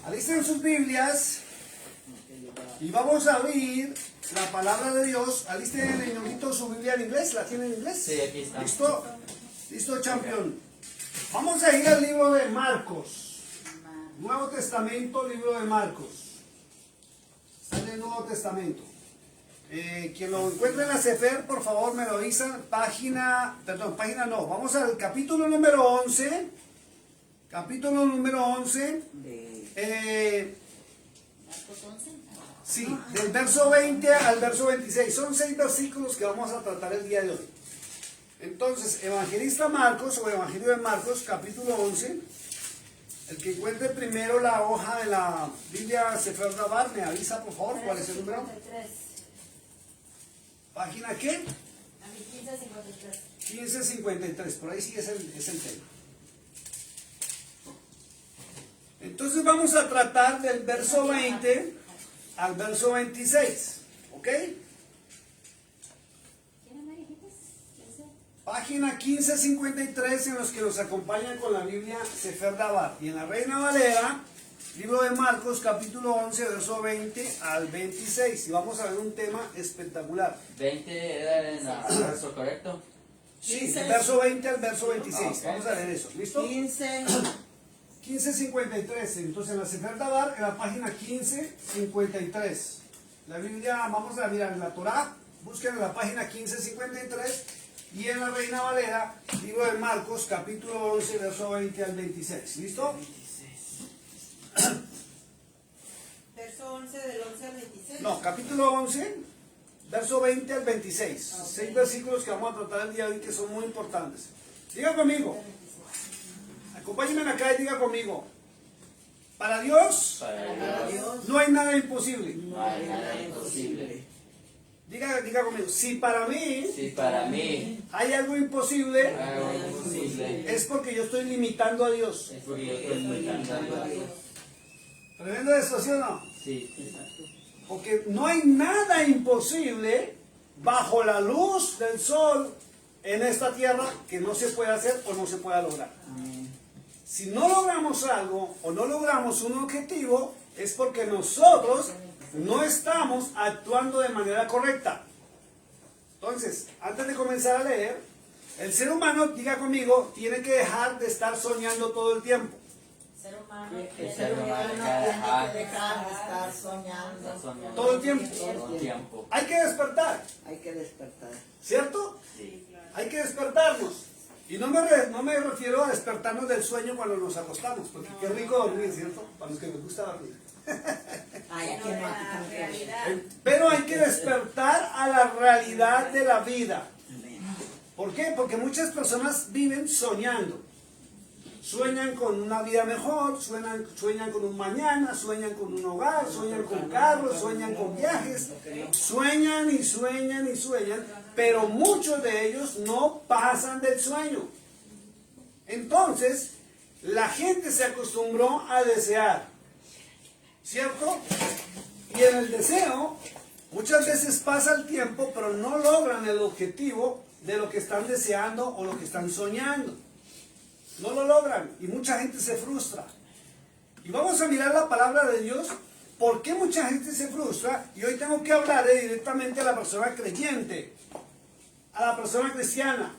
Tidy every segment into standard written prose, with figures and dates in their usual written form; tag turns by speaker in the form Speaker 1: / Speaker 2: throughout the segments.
Speaker 1: Alisten sus Biblias y vamos a abrir la palabra de Dios. Alisten el niñito su Biblia en inglés. ¿La tienen en inglés?
Speaker 2: Sí, aquí está.
Speaker 1: ¿Listo? ¿Listo, campeón? Vamos a ir al libro de Marcos. Nuevo Testamento, libro de Marcos. Sale el Nuevo Testamento. Quien lo encuentre en la Sefer, por favor me lo avisan. Página no. Vamos al capítulo número 11. Capítulo número 11. Sí, del verso 20 al verso 26. Son 6 versículos que vamos a tratar el día de hoy. Entonces, Evangelista Marcos o Evangelio de Marcos, capítulo 11. El que encuentre primero la hoja de la Biblia Sefer Dabar, me avisa por favor cuál es el número.
Speaker 3: 53.
Speaker 1: ¿Página qué?
Speaker 3: 1553.
Speaker 1: 1553, por ahí sí es el tema. Entonces vamos a tratar del verso 20 al verso 26, ¿ok? Página 1553 en los que nos acompañan con la Biblia Sefer Dabar. Y en la Reina Valera, libro de Marcos, capítulo 11, verso 20 al 26. Y vamos a ver un tema espectacular.
Speaker 2: 20 era en el verso, ¿correcto?
Speaker 1: Sí, del verso 20 al verso 26.
Speaker 2: Ok.
Speaker 1: Vamos a ver eso. ¿Listo? 1553. Entonces en la Sefer Dabar, en la página 1553. La Biblia, vamos a mirar en la Torah, busquen en la página 1553. Y en la Reina Valera, libro de Marcos, capítulo 11, verso 20 al 26. ¿Listo?
Speaker 3: Verso 11 del 11 al 26.
Speaker 1: No, capítulo 11, verso 20 al 26.
Speaker 3: Ok.
Speaker 1: 6 versículos que vamos a tratar el día de hoy que son muy importantes. Diga conmigo. Acompáñenme acá y diga conmigo. Para Dios
Speaker 2: Para Dios
Speaker 1: no hay nada imposible.
Speaker 2: no hay nada imposible.
Speaker 1: Diga conmigo. Si para mí
Speaker 2: Si para mí
Speaker 1: hay algo imposible,
Speaker 2: hay algo imposible,
Speaker 1: es porque yo estoy limitando a Dios.
Speaker 2: es porque yo estoy limitando a Dios.
Speaker 1: ¿Tremendo esto, sí o no?
Speaker 2: Sí.
Speaker 1: Porque no hay nada imposible bajo la luz del sol en esta tierra que no se pueda hacer o no se pueda lograr. Si no logramos algo o no logramos un objetivo, es porque nosotros no estamos actuando de manera correcta. Entonces, antes de comenzar a leer, el ser humano, diga conmigo, tiene que dejar de estar soñando todo el tiempo.
Speaker 3: Ser humano
Speaker 2: El ser humano
Speaker 3: tiene que dejar de estar soñando.
Speaker 1: Todo el tiempo.
Speaker 2: Todo el tiempo.
Speaker 1: Hay que despertar,
Speaker 4: Hay que despertar.
Speaker 1: ¿cierto?
Speaker 2: Sí.
Speaker 1: Hay que despertarnos. Y no me refiero a despertarnos del sueño cuando nos acostamos, porque qué rico dormir, ¿cierto? Para los que les gusta dormir.
Speaker 4: Ay, aquí no, aquí también.
Speaker 1: Pero hay que despertar a la realidad de la vida. ¿Por qué? Porque muchas personas viven soñando. Sueñan con una vida mejor, sueñan con un mañana, sueñan con un hogar, sueñan con carros, sueñan con viajes. Sueñan y sueñan y sueñan, pero muchos de ellos no pasan del sueño. Entonces, la gente se acostumbró a desear, ¿cierto? Y en el deseo, muchas veces pasa el tiempo, pero no logran el objetivo de lo que están deseando o lo que están soñando. No lo logran y mucha gente se frustra. Y vamos a mirar la palabra de Dios. ¿Por qué mucha gente se frustra? Y hoy tengo que hablarle directamente a la persona creyente, a la persona cristiana.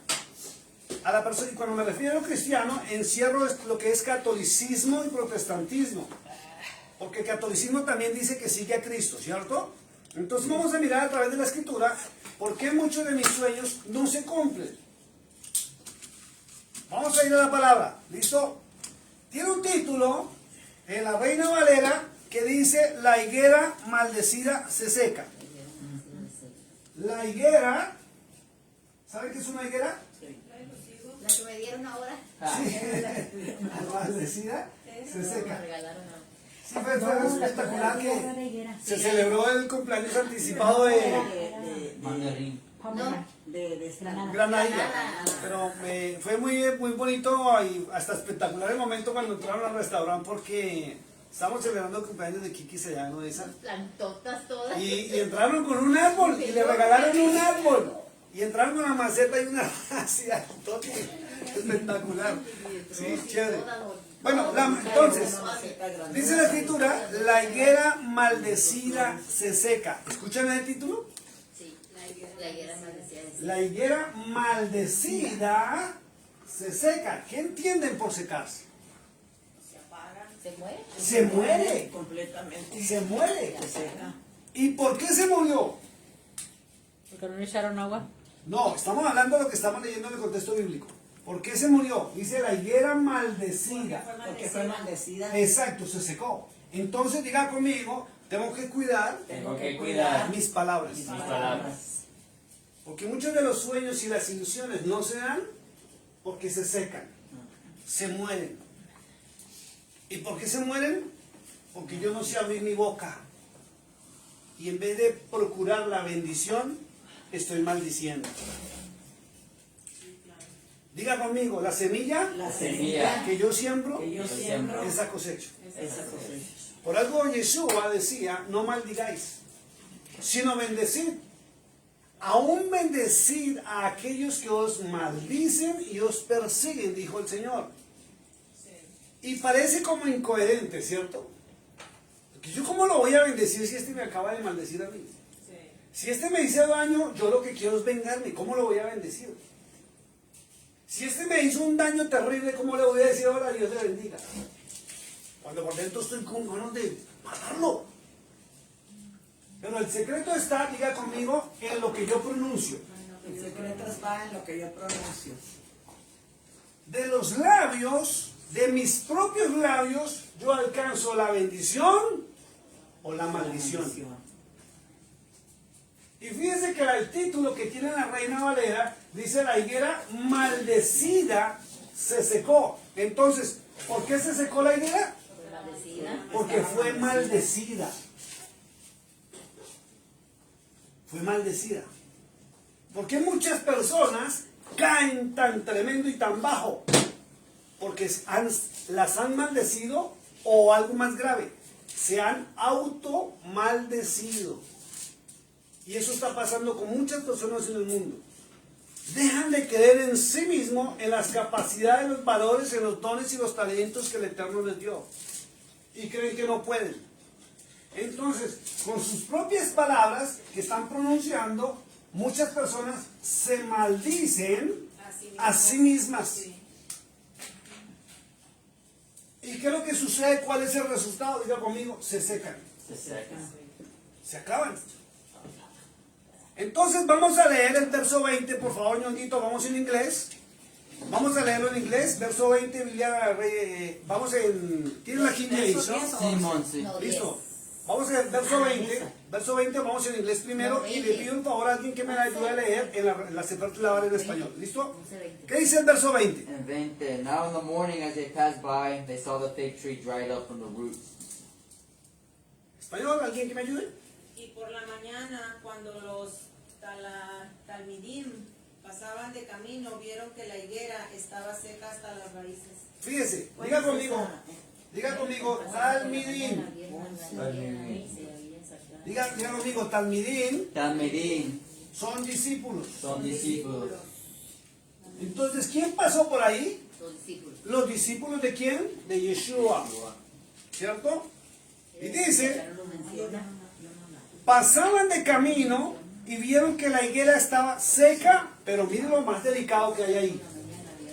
Speaker 1: A la persona, y cuando me refiero a cristiano, encierro lo que es catolicismo y protestantismo. Porque el catolicismo también dice que sigue a Cristo, ¿cierto? Entonces vamos a mirar a través de la escritura por qué muchos de mis sueños no se cumplen. Vamos a ir a la palabra, ¿listo? Tiene un título en la Reina Valera que dice: la higuera maldecida se seca. La higuera, ¿saben qué es una higuera?
Speaker 3: La que me dieron ahora.
Speaker 1: Sí, la maldecida se seca.
Speaker 3: regalaron
Speaker 1: Sí, fue espectacular que se celebró el cumpleaños anticipado de
Speaker 2: Mandarín.
Speaker 4: De
Speaker 1: Granadilla. Pero fue muy bonito y hasta espectacular el momento cuando entraron al restaurante porque estamos celebrando el cumpleaños de Kiki Sellano esa.
Speaker 3: plantotas todas.
Speaker 1: Y entraron con un árbol y le regalaron un árbol. Y entraron con una maceta y una así, espectacular. Sí, chévere. Bueno, entonces, dice la escritura, la higuera maldecida se seca. ¿Escuchan el título?
Speaker 5: Sí, la higuera maldecida.
Speaker 1: La higuera maldecida se seca. ¿Qué entienden por secarse?
Speaker 3: Se apagan.
Speaker 5: ¿Se muere?
Speaker 1: Se muere.
Speaker 4: Completamente.
Speaker 1: Se muere.
Speaker 4: Se seca.
Speaker 1: ¿Y por qué se murió?
Speaker 6: Porque no le echaron agua.
Speaker 1: No, estamos hablando de lo que estamos leyendo en el contexto bíblico. ¿Por qué se murió? Dice la higuera maldecida.
Speaker 4: Porque fue maldecida.
Speaker 1: Exacto, se secó. Entonces diga conmigo, tengo que cuidar
Speaker 2: Tengo que cuidar
Speaker 1: mis palabras.
Speaker 2: mis palabras.
Speaker 1: Porque muchos de los sueños y las ilusiones no se dan porque se secan, se mueren. ¿Y por qué se mueren? Porque yo no sé abrir mi boca. Y en vez de procurar la bendición, estoy maldiciendo. Diga conmigo, la semilla
Speaker 4: La
Speaker 2: semilla
Speaker 1: que yo siembro,
Speaker 4: que yo siembro,
Speaker 1: esa cosecho.
Speaker 4: esa cosecha.
Speaker 1: Por algo Yeshua decía, no maldigáis, sino bendecid. Aún bendecid a aquellos que os maldicen y os persiguen, dijo el Señor. Y parece como incoherente, ¿cierto? Porque yo cómo lo voy a bendecir si este me acaba de maldecir a mí. Si este me hizo daño, yo lo que quiero es vengarme. ¿Cómo lo voy a bendecir? Si este me hizo un daño terrible, ¿cómo le voy a decir ahora Dios le bendiga? Cuando por dentro estoy con ganas de matarlo. Pero el secreto está, diga conmigo, en lo que yo pronuncio.
Speaker 4: El secreto está en lo que yo pronuncio.
Speaker 1: De los labios, de mis propios labios, yo alcanzo la bendición o la maldición. Y fíjense que el título que tiene la Reina Valera dice la higuera maldecida se secó. Entonces, ¿por qué se secó la higuera?
Speaker 5: Maldecida.
Speaker 1: Porque fue maldecida. Fue maldecida. ¿Por qué muchas personas caen tan tremendo y tan bajo? Porque las han maldecido o algo más grave, se han auto maldecido. Y eso está pasando con muchas personas en el mundo. Dejan de creer en sí mismo, en las capacidades, los valores, en los dones y los talentos que el Eterno les dio. Y creen que no pueden. Entonces, con sus propias palabras que están pronunciando, muchas personas se maldicen a sí mismas.
Speaker 3: Sí.
Speaker 1: ¿Y qué es lo que sucede? ¿Cuál es el resultado? Diga conmigo, se secan.
Speaker 2: Se seca.
Speaker 1: Se acaban. Entonces vamos a leer el verso 20, por favor, ñonguito, vamos en inglés. Vamos a leerlo en inglés, verso 20, Biblia, vamos en... ¿Tiene la King James, no?
Speaker 2: Simón, sí.
Speaker 5: No,
Speaker 1: Listo. Vamos en verso 20, vamos en inglés primero y le pido un favor a alguien que me ayude a leer en la Sefer Lavar en español. ¿Listo? ¿Qué dice el verso 20?
Speaker 2: And 20. Now in the morning as they passed by, they saw the fig tree dried up from the roots.
Speaker 1: ¿Español? ¿Alguien que me ayude?
Speaker 3: Y por la mañana, cuando los talmidim pasaban de camino, vieron que la higuera estaba seca hasta las raíces.
Speaker 1: Fíjese, diga conmigo, Talmidim. Diga conmigo, Talmidim
Speaker 2: Talmidim
Speaker 1: son discípulos.
Speaker 2: son discípulos.
Speaker 1: Entonces, ¿quién pasó por ahí?
Speaker 5: Los discípulos.
Speaker 1: ¿Los discípulos de quién? De Yeshua. ¿Cierto? Y dice,
Speaker 5: Lo menciona.
Speaker 1: pasaban de camino y vieron que la higuera estaba seca, pero miren lo más delicado que hay ahí.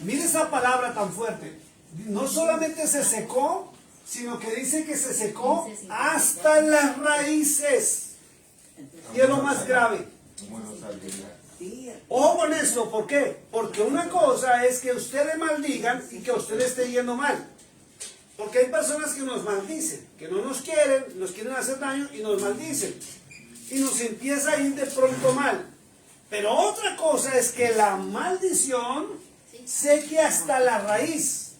Speaker 1: Mire esa palabra tan fuerte. No solamente se secó, sino que dice que se secó hasta las raíces. Y es lo más grave. Ojo con esto, ¿por qué? Porque una cosa es que usted le maldigan y que a usted le esté yendo mal. Porque hay personas que nos maldicen, que no nos quieren hacer daño y nos maldicen. Y nos empieza a ir de pronto mal. Pero otra cosa es que la maldición seque hasta la raíz.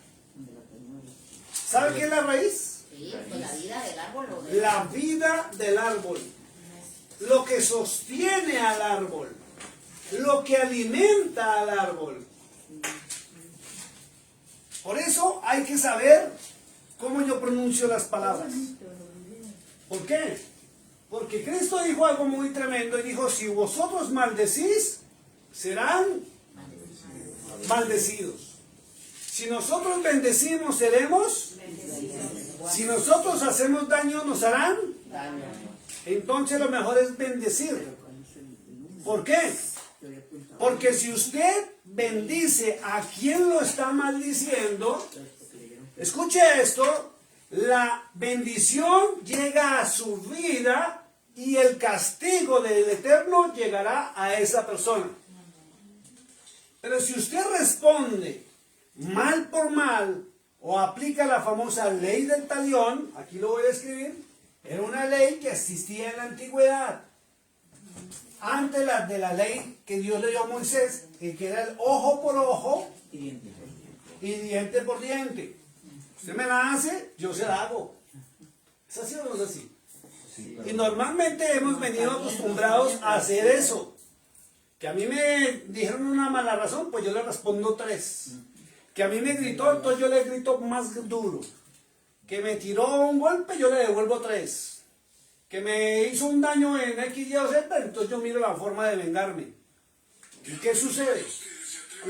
Speaker 1: ¿Sabe qué es la raíz?
Speaker 5: Sí, pues la vida del árbol.
Speaker 1: La vida del árbol. Lo que sostiene al árbol. Lo que alimenta al árbol. Por eso hay que saber cómo yo pronuncio las palabras. ¿Por qué? Porque Cristo dijo algo muy tremendo y dijo, si vosotros maldecís, serán maldecidos. Si nosotros bendecimos, seremos. Si nosotros hacemos daño, nos harán. Entonces lo mejor es bendecir. ¿Por qué? Porque si usted bendice a quien lo está maldiciendo, escuche esto, la bendición llega a su vida y el castigo del Eterno llegará a esa persona. Pero si usted responde mal por mal o aplica la famosa ley del talión, aquí lo voy a escribir, era una ley que existía en la antigüedad. Antes de la ley que Dios le dio a Moisés, que era el ojo por ojo y diente por diente. Usted me la hace, yo se la hago. ¿Es así o no es así? Y normalmente hemos venido acostumbrados a hacer eso. Que a mí me dijeron una mala razón, pues yo le respondo 3. Que a mí me gritó, entonces yo le grito más duro. Que me tiró un golpe, yo le devuelvo 3. Que me hizo un daño en X, Y o Z, entonces yo miro la forma de vengarme. ¿Y qué sucede?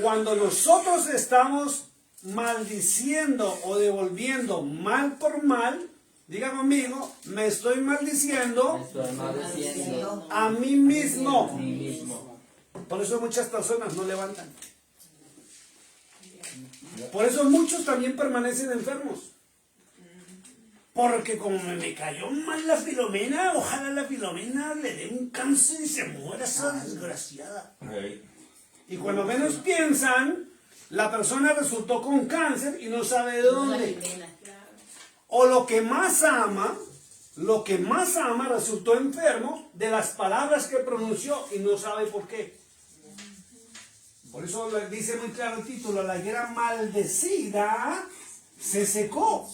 Speaker 1: Cuando nosotros estamos maldiciendo o devolviendo mal por mal, diga conmigo, me estoy maldiciendo
Speaker 2: Estoy maldiciendo
Speaker 1: a mí mismo.
Speaker 2: a mí mismo.
Speaker 1: Por eso muchas personas no levantan. Por eso muchos también permanecen enfermos. Porque como me cayó mal la Filomena, ojalá la Filomena le dé un cáncer y se muera esa desgraciada. Y cuando menos piensan, la persona resultó con cáncer y no sabe de dónde. O lo que más ama resultó enfermo de las palabras que pronunció y no sabe por qué. Por eso dice muy claro el título, la higuera maldecida se secó.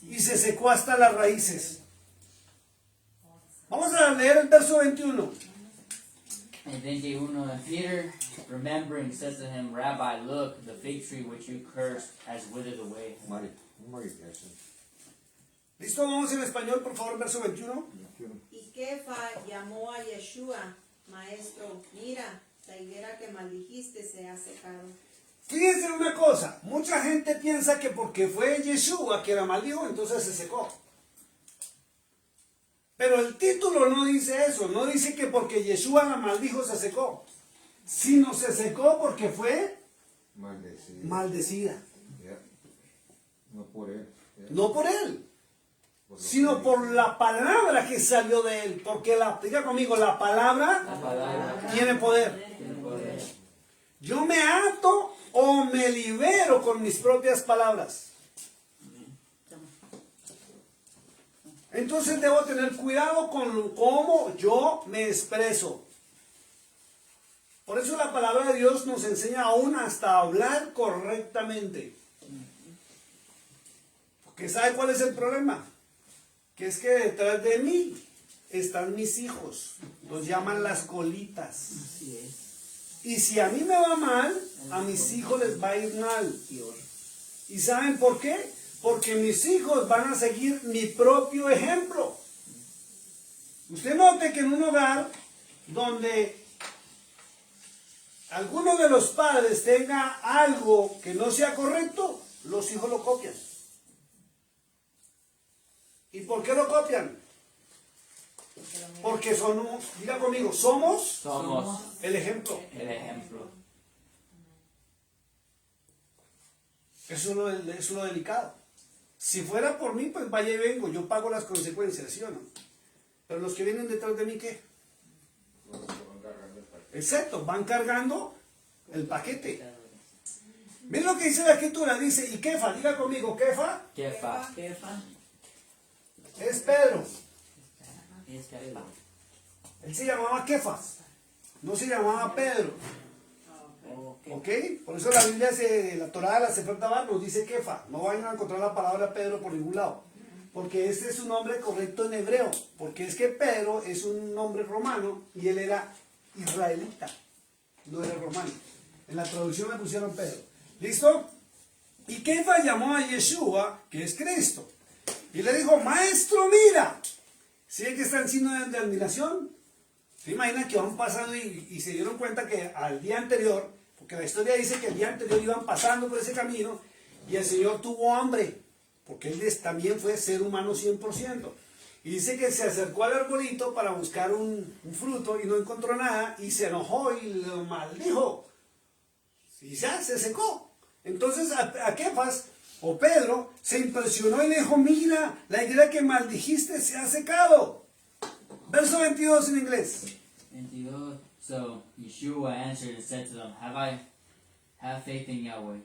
Speaker 1: Y se secó hasta las raíces. Vamos a leer el verso 21.
Speaker 2: And 21, and Peter, remembering, says to him, Rabbi, look, the fig tree which you cursed has withered away.
Speaker 1: ¿Listo? Vamos en español, por favor, verso 21.
Speaker 3: Y Kefa llamó a Yeshua, maestro, mira, la higuera que maldijiste se ha secado.
Speaker 1: Fíjense una cosa, mucha gente piensa que porque fue Yeshua que la maldijo, entonces se secó. Pero el título no dice eso, no dice que porque Yeshua la maldijo se secó, sino se secó porque fue maldecida.
Speaker 7: No por él.
Speaker 1: No por él, sino por la palabra que salió de él. Porque diga conmigo, la palabra tiene poder. Yo me ato o me libero con mis propias palabras. Entonces debo tener cuidado con cómo yo me expreso. Por eso la palabra de Dios nos enseña aún hasta hablar correctamente. Porque ¿sabe cuál es el problema? Que es que detrás de mí están mis hijos. Los llaman las colitas. Y si a mí me va mal, a mis hijos les va a ir mal. ¿Y saben por qué? Porque mis hijos van a seguir mi propio ejemplo. Usted note que en un hogar donde alguno de los padres tenga algo que no sea correcto, los hijos lo copian. ¿Y por qué lo copian? Porque somos, diga conmigo, somos el ejemplo.
Speaker 2: El ejemplo.
Speaker 1: Eso es lo delicado. Si fuera por mí, pues vaya y vengo, yo pago las consecuencias, ¿sí o no? Pero los que vienen detrás de mí, ¿qué? Exacto, van cargando el paquete. ¿Ven lo que dice la escritura? Dice, y Kefa, diga conmigo, Kefa
Speaker 2: Kefa.
Speaker 1: es Pedro.
Speaker 2: Es Kefa.
Speaker 1: Él se llamaba Kefa, no se llamaba Pedro. ¿Ok? Por eso la Biblia, la Torá, la Sefer Dabar nos dice Kefa. No vayan a encontrar la palabra Pedro por ningún lado. Porque este es un nombre correcto en hebreo. Porque es que Pedro es un nombre romano y él era israelita. No era romano. En la traducción le pusieron Pedro. ¿Listo? Y Kefa llamó a Yeshua, que es Cristo. Y le dijo, maestro, mira. ¿Sí que están signo de admiración? ¿Se imaginan que van pasando y se dieron cuenta que al día anterior Porque la historia dice que el día anterior iban pasando por ese camino y el Señor tuvo hambre, porque Él también fue ser humano 100%. Y dice que se acercó al arbolito para buscar un fruto y no encontró nada y se enojó y lo maldijo. Y ya se secó. Entonces a Kefas o Pedro se impresionó y le dijo, mira, la higuera que maldijiste se ha secado. Verso 22 en inglés.
Speaker 2: 22. So Yeshua answered and said to them, have faith in Yahweh.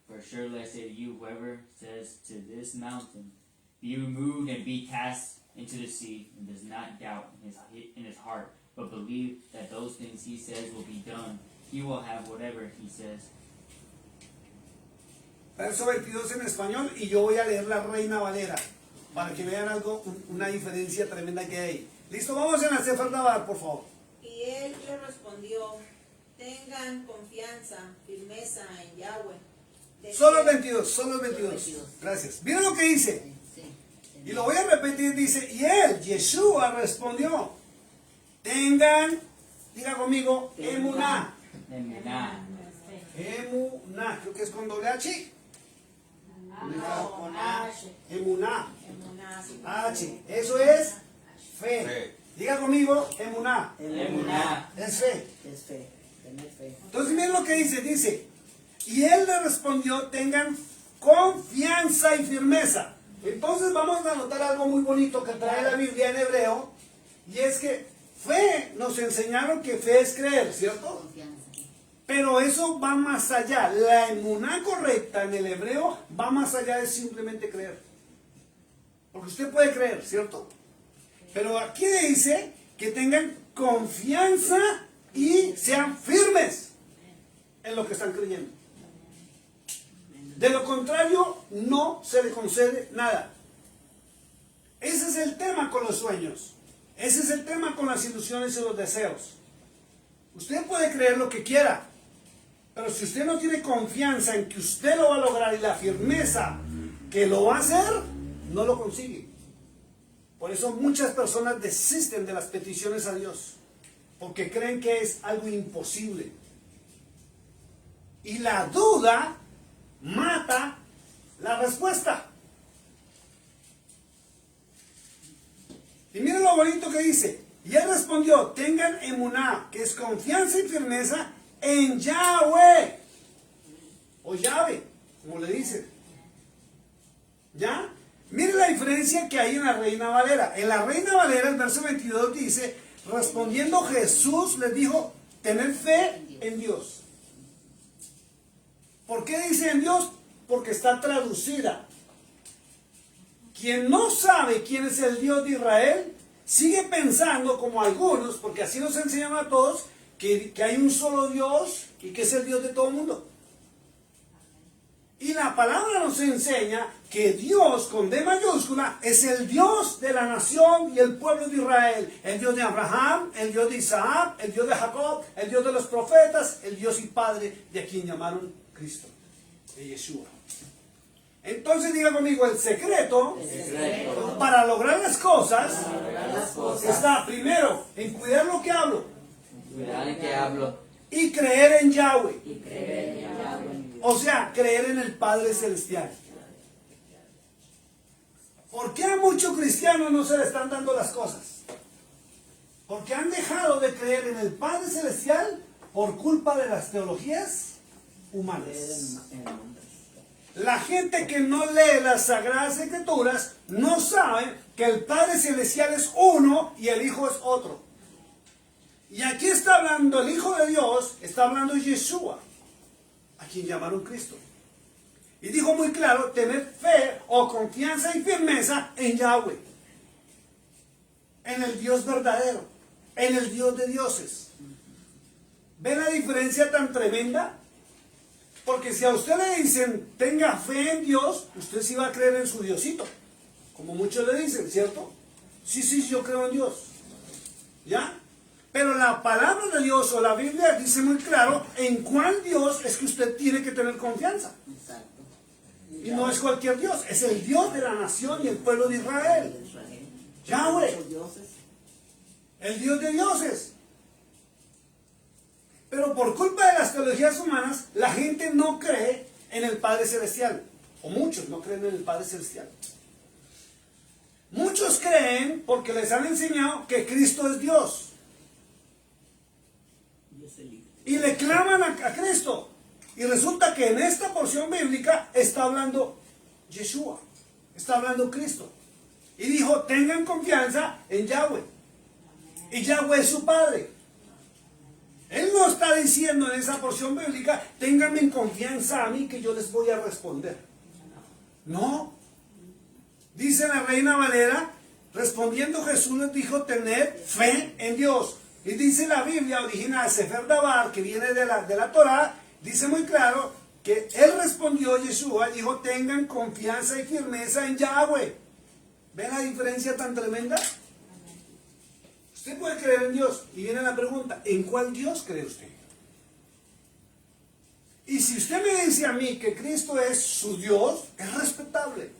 Speaker 2: For surely I say to you, whoever says to this mountain, be removed and be cast into the sea, and does not doubt in his heart, but believe that those things he says will be done, he will have whatever he says.
Speaker 1: Verso 22 en español y yo voy a leer la Reina Valera para que vean algo, una diferencia tremenda que hay. Listo, vamos en la Sefer Dabar, por favor.
Speaker 3: Y él le respondió, tengan confianza, firmeza en Yahweh. De
Speaker 1: Solo
Speaker 3: que-
Speaker 1: 22, solo 22. Gracias. Miren lo que dice.
Speaker 5: Sí.
Speaker 1: Y lo voy a repetir, dice, y él, Yeshua, respondió, tengan, diga conmigo, emuná.
Speaker 2: Emuná.
Speaker 1: Emuná, creo que es con doble H.
Speaker 3: con H.
Speaker 1: Emuná,
Speaker 3: Emuná, sí.
Speaker 1: H, eso es fe.
Speaker 7: Fe.
Speaker 1: Diga conmigo, emuná,
Speaker 2: Emuná.
Speaker 1: es fe.
Speaker 4: Es fe, tener fe.
Speaker 1: Entonces miren lo que dice, y él le respondió, tengan confianza y firmeza. Entonces vamos a notar algo muy bonito que trae la Biblia en hebreo, y es que fe, nos enseñaron que fe es creer, ¿cierto?
Speaker 5: Confianza.
Speaker 1: Pero eso va más allá. La emuná correcta en el hebreo va más allá de simplemente creer. Porque usted puede creer, ¿cierto? Pero aquí dice que tengan confianza y sean firmes en lo que están creyendo. De lo contrario, no se le concede nada. Ese es el tema con los sueños. Ese es el tema con las ilusiones y los deseos. Usted puede creer lo que quiera, pero si usted no tiene confianza en que usted lo va a lograr y la firmeza que lo va a hacer, no lo consigue. Por eso muchas personas desisten de las peticiones a Dios, porque creen que es algo imposible. Y la duda mata la respuesta. Y miren lo bonito que dice. Y él respondió, tengan emuná, que es confianza y firmeza en Yahweh. O Yahweh, como le dicen. ¿Ya? Miren la diferencia que hay en la Reina Valera. En la Reina Valera, el verso 22 dice, respondiendo Jesús les dijo, tener fe en Dios. ¿Por qué dice en Dios? Porque está traducida. Quien no sabe quién es el Dios de Israel, sigue pensando como algunos, porque así nos enseñan a todos, que hay un solo Dios y que es el Dios de todo el mundo. Y la palabra nos enseña que Dios, con D mayúscula, es el Dios de la nación y el pueblo de Israel. El Dios de Abraham, el Dios de Isaac, el Dios de Jacob, el Dios de los profetas, el Dios y Padre de a quien llamaron Cristo, de Yeshua. Entonces diga conmigo, el secreto para lograr las cosas está primero en cuidar lo que hablo
Speaker 2: Cuidado en que hablo.
Speaker 1: y creer en Yahweh. O sea, creer en el Padre Celestial. ¿Por qué a muchos cristianos no se le están dando las cosas? Porque han dejado de creer en el Padre Celestial por culpa de las teologías humanas. La gente que no lee las Sagradas Escrituras no sabe que el Padre Celestial es uno y el Hijo es otro. Y aquí está hablando el Hijo de Dios, está hablando Yeshua, a quien llamaron Cristo. Y dijo muy claro, tener fe o confianza y firmeza en Yahweh, en el Dios verdadero, en el Dios de dioses. ¿Ven la diferencia tan tremenda? Porque si a usted le dicen, tenga fe en Dios, usted sí va a creer en su Diosito. Como muchos le dicen, ¿cierto? Sí, yo creo en Dios. ¿Ya? Pero la palabra de Dios o la Biblia dice muy claro en cuál Dios es que usted tiene que tener confianza.
Speaker 5: Exacto.
Speaker 1: Y no es cualquier Dios, es el Dios de la nación y el pueblo de Israel. Yahweh,
Speaker 4: Muchos dioses.
Speaker 1: el Dios de dioses. Pero por culpa de las teologías humanas, la gente no cree en el Padre Celestial. O muchos no creen en el Padre Celestial. Muchos creen porque les han enseñado que Cristo es Dios. Y le claman a Cristo. Y resulta que en esta porción bíblica está hablando Yeshua. Está hablando Cristo. Y dijo, tengan confianza en Yahweh. Y Yahweh es su Padre. Él no está diciendo en esa porción bíblica, ténganme en confianza a mí que yo les voy a responder. No. Dice la Reina Valera, respondiendo Jesús les dijo, tened fe en Dios. Y dice la Biblia original, Sefer Dabar, que viene de la Torá, dice muy claro que él respondió, Yeshua, dijo, tengan confianza y firmeza en Yahweh. ¿Ven la diferencia tan tremenda? Usted puede creer en Dios. Y viene la pregunta, ¿en cuál Dios cree usted? Y si usted me dice a mí que Cristo es su Dios, es respetable.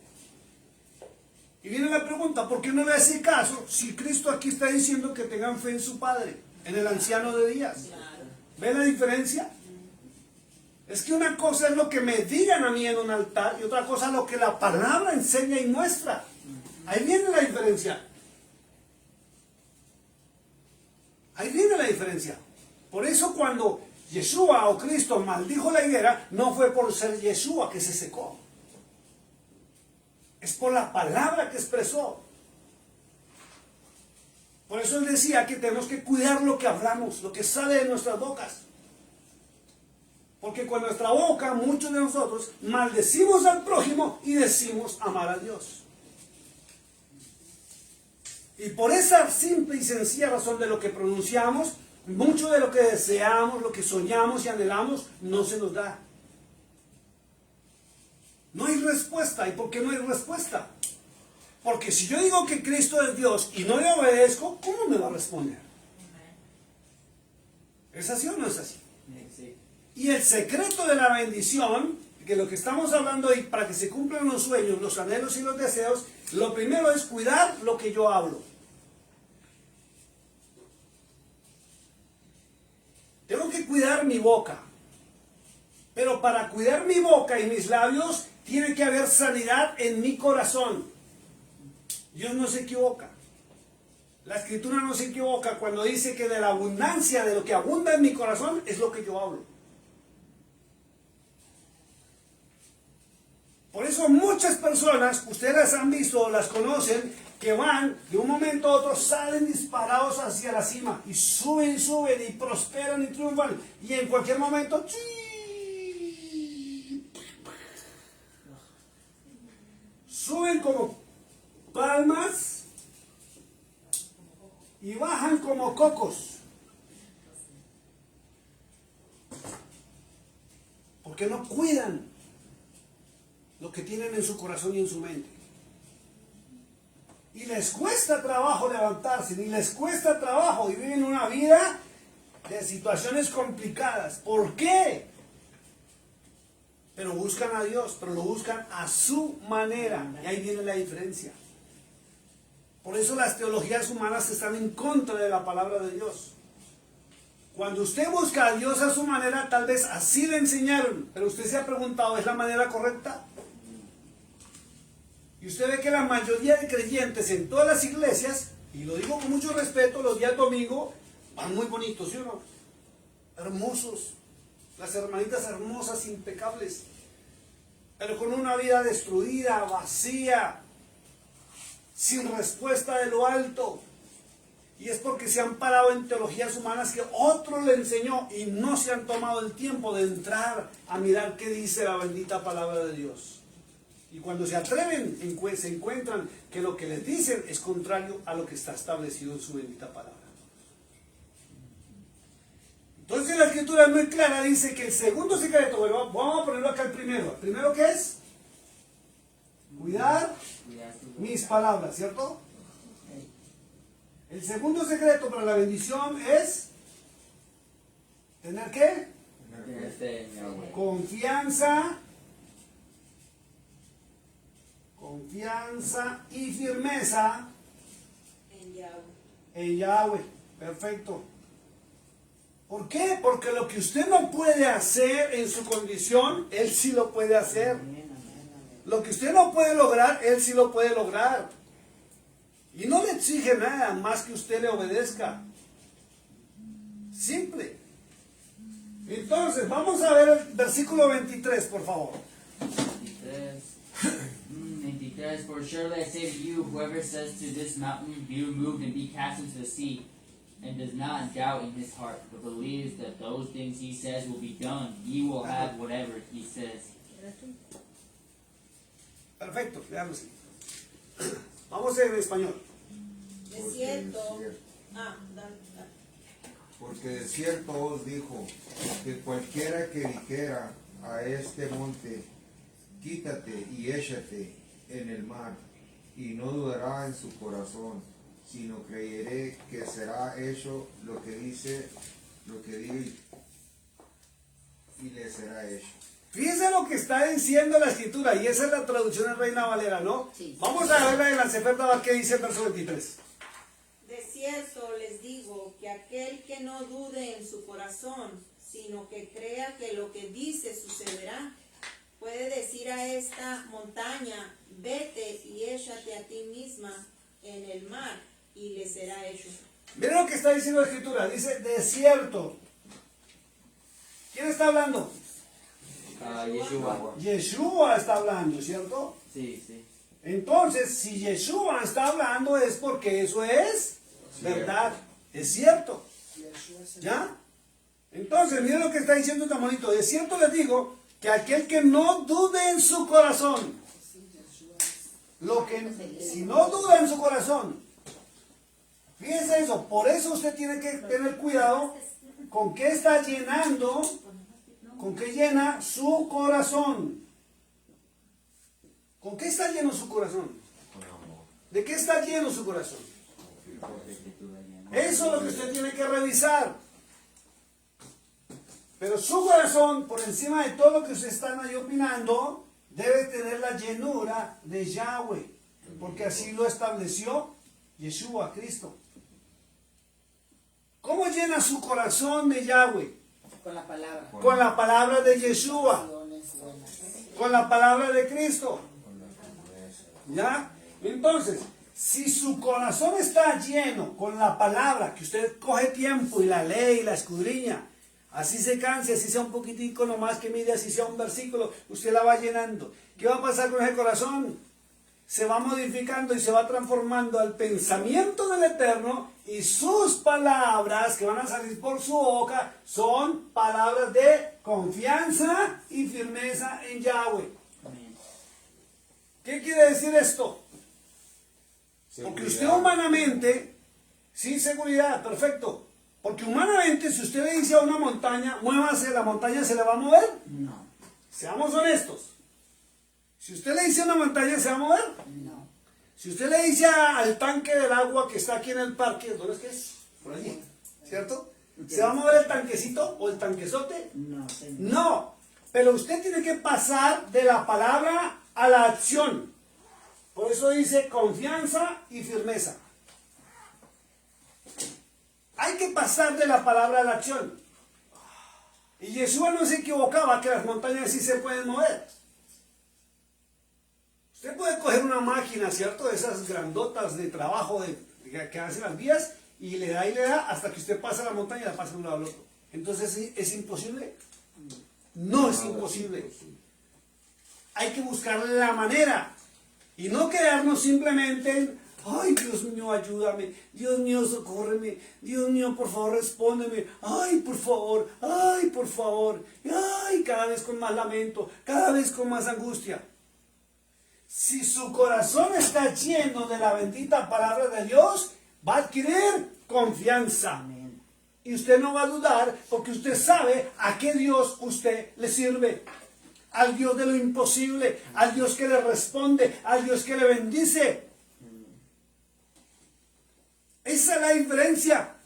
Speaker 1: Y viene la pregunta, ¿por qué no le hace caso si Cristo aquí está diciendo que tengan fe en su Padre, en el anciano de días? ¿Ven la diferencia? Es que una cosa es lo que me digan a mí en un altar y otra cosa es lo que la palabra enseña y muestra. Ahí viene la diferencia. Ahí viene la diferencia. Por eso cuando Yeshua o Cristo maldijo la higuera, no fue por ser Yeshua que se secó. Es por la palabra que expresó. Por eso él decía que tenemos que cuidar lo que hablamos, lo que sale de nuestras bocas. Porque con nuestra boca, muchos de nosotros maldecimos al prójimo y decimos amar a Dios. Y por esa simple y sencilla razón de lo que pronunciamos, mucho de lo que deseamos, lo que soñamos y anhelamos, no se nos da. No hay respuesta. ¿Y por qué no hay respuesta? Porque si yo digo que Cristo es Dios y no le obedezco, ¿cómo me va a responder? ¿Es así o no es así?
Speaker 2: Sí.
Speaker 1: Y el secreto de la bendición, que lo que estamos hablando hoy, para que se cumplan los sueños, los anhelos y los deseos, lo primero es cuidar lo que yo hablo. Tengo que cuidar mi boca. Pero para cuidar mi boca y mis labios, tiene que haber sanidad en mi corazón. Dios no se equivoca. La Escritura no se equivoca cuando dice que de la abundancia, de lo que abunda en mi corazón, es lo que yo hablo. Por eso muchas personas, ustedes las han visto, las conocen, que van de un momento a otro, salen disparados hacia la cima y suben y prosperan y triunfan. Y en cualquier momento, suben como palmas y bajan como cocos. Porque no cuidan lo que tienen en su corazón y en su mente. Y les cuesta trabajo levantarse, ni les cuesta trabajo, y viven una vida de situaciones complicadas. ¿Por qué? Pero buscan a Dios, pero lo buscan a su manera. Y ahí viene la diferencia. Por eso las teologías humanas están en contra de la palabra de Dios. Cuando usted busca a Dios a su manera, tal vez así le enseñaron, pero usted se ha preguntado, ¿es la manera correcta? Y usted ve que la mayoría de creyentes en todas las iglesias, y lo digo con mucho respeto, los días domingo van muy bonitos, ¿sí o no? Hermosos. Las hermanitas hermosas, impecables. Pero con una vida destruida, vacía, sin respuesta de lo alto. Y es porque se han parado en teologías humanas que otro le enseñó y no se han tomado el tiempo de entrar a mirar qué dice la bendita palabra de Dios. Y cuando se atreven, se encuentran que lo que les dicen es contrario a lo que está establecido en su bendita palabra. Entonces la Escritura es muy clara, dice que el segundo secreto, bueno, vamos a ponerlo acá el primero. ¿El primero qué es? Cuidar mis palabras, ¿cierto? El segundo secreto para la bendición es ¿tener qué?
Speaker 2: Tener fe en Yahweh.
Speaker 1: Confianza y firmeza
Speaker 3: En Yahweh.
Speaker 1: en Yahweh. Perfecto. ¿Por qué? Porque lo que usted no puede hacer en su condición, Él sí lo puede hacer. Lo que usted no puede lograr, Él sí lo puede lograr. Y no le exige nada más que usted le obedezca. Simple. Entonces, vamos a ver el versículo 23, por favor.
Speaker 2: 23, for surely I say to you, whoever says to this mountain, be removed and be cast into the sea, and does not doubt in his heart, but believes that those things he says will be done, he will have whatever he says.
Speaker 1: Perfecto, veamos. Vamos en español.
Speaker 3: De cierto.
Speaker 7: Porque de cierto os dijo que cualquiera que dijera a este monte, quítate y échate en el mar, y no dudará en su corazón, sino creeré que será hecho lo que dice, lo que diga, y le será hecho.
Speaker 1: Fíjense lo que está diciendo la escritura, y esa es la traducción en Reina Valera, ¿no?
Speaker 5: Sí.
Speaker 1: Vamos a verla en la Sefer Dabar, que dice el verso 23.
Speaker 3: De cierto les digo que aquel que no dude en su corazón, sino que crea que lo que dice sucederá, puede decir a esta montaña, vete y échate a ti misma en el mar, y le será hecho.
Speaker 1: Miren lo que está diciendo la escritura, dice, de cierto. ¿Quién está hablando?
Speaker 2: Yeshua.
Speaker 1: Yeshua está hablando, ¿cierto?
Speaker 2: Sí, sí.
Speaker 1: Entonces, si Yeshua está hablando es porque eso es verdad, es cierto. ¿Ya? Entonces, miren lo que está diciendo tan bonito. De cierto les digo que aquel que no dude en su corazón, si no duda en su corazón, fíjense eso, por eso usted tiene que tener cuidado con qué está llenando, con qué llena su corazón. ¿Con qué está lleno su corazón? ¿De qué está lleno su corazón? Eso es lo que usted tiene que revisar. Pero su corazón, por encima de todo lo que ustedes están ahí opinando, debe tener la llenura de Yahweh, porque así lo estableció Yeshua, Cristo. ¿Cómo llena su corazón de Yahweh?
Speaker 4: Con la palabra.
Speaker 1: Con la palabra de Yeshua,
Speaker 4: Acciones buenas.
Speaker 1: con la palabra de Cristo. ¿Ya? Entonces, si su corazón está lleno con la palabra, que usted coge tiempo y la lee y la escudriña, así se canse, así sea un poquitico nomás que mide, así sea un versículo, usted la va llenando. ¿Qué va a pasar con ese corazón? Se va modificando y se va transformando al pensamiento del Eterno, y sus palabras que van a salir por su boca son palabras de confianza y firmeza en Yahweh. ¿Qué quiere decir esto? Porque usted humanamente, sin seguridad, perfecto. Porque humanamente, si usted le dice a una montaña, muévase, la montaña se le va a mover.
Speaker 4: No,
Speaker 1: Seamos honestos. Si usted le dice a una montaña, ¿se va a mover?
Speaker 4: no.
Speaker 1: Si usted le dice al tanque del agua que está aquí en el parque, ¿dónde es que es? Por allí, ¿cierto? ¿Se va a mover el tanquecito o el tanquezote?
Speaker 4: No, señor.
Speaker 1: No. Pero usted tiene que pasar de la palabra a la acción. Por eso dice confianza y firmeza. Hay que pasar de la palabra a la acción. Y Yeshua no se equivocaba que las montañas sí se pueden mover. Usted puede coger una máquina, ¿cierto? De esas grandotas de trabajo que hacen las vías, y le da hasta que usted pasa la montaña y la pasa de un lado al otro. Entonces, ¿es imposible? No es imposible. Hay que buscar la manera y no quedarnos simplemente en, ay, Dios mío, ayúdame, Dios mío, socórreme, Dios mío, por favor, respóndeme, ay, por favor, ay, cada vez con más lamento, cada vez con más angustia. Si su corazón está lleno de la bendita palabra de Dios, va a adquirir confianza.
Speaker 4: Amén.
Speaker 1: Y usted no va a dudar, porque usted sabe a qué Dios usted le sirve. Al Dios de lo imposible, al Dios que le responde, al Dios que le bendice. Esa es la diferencia.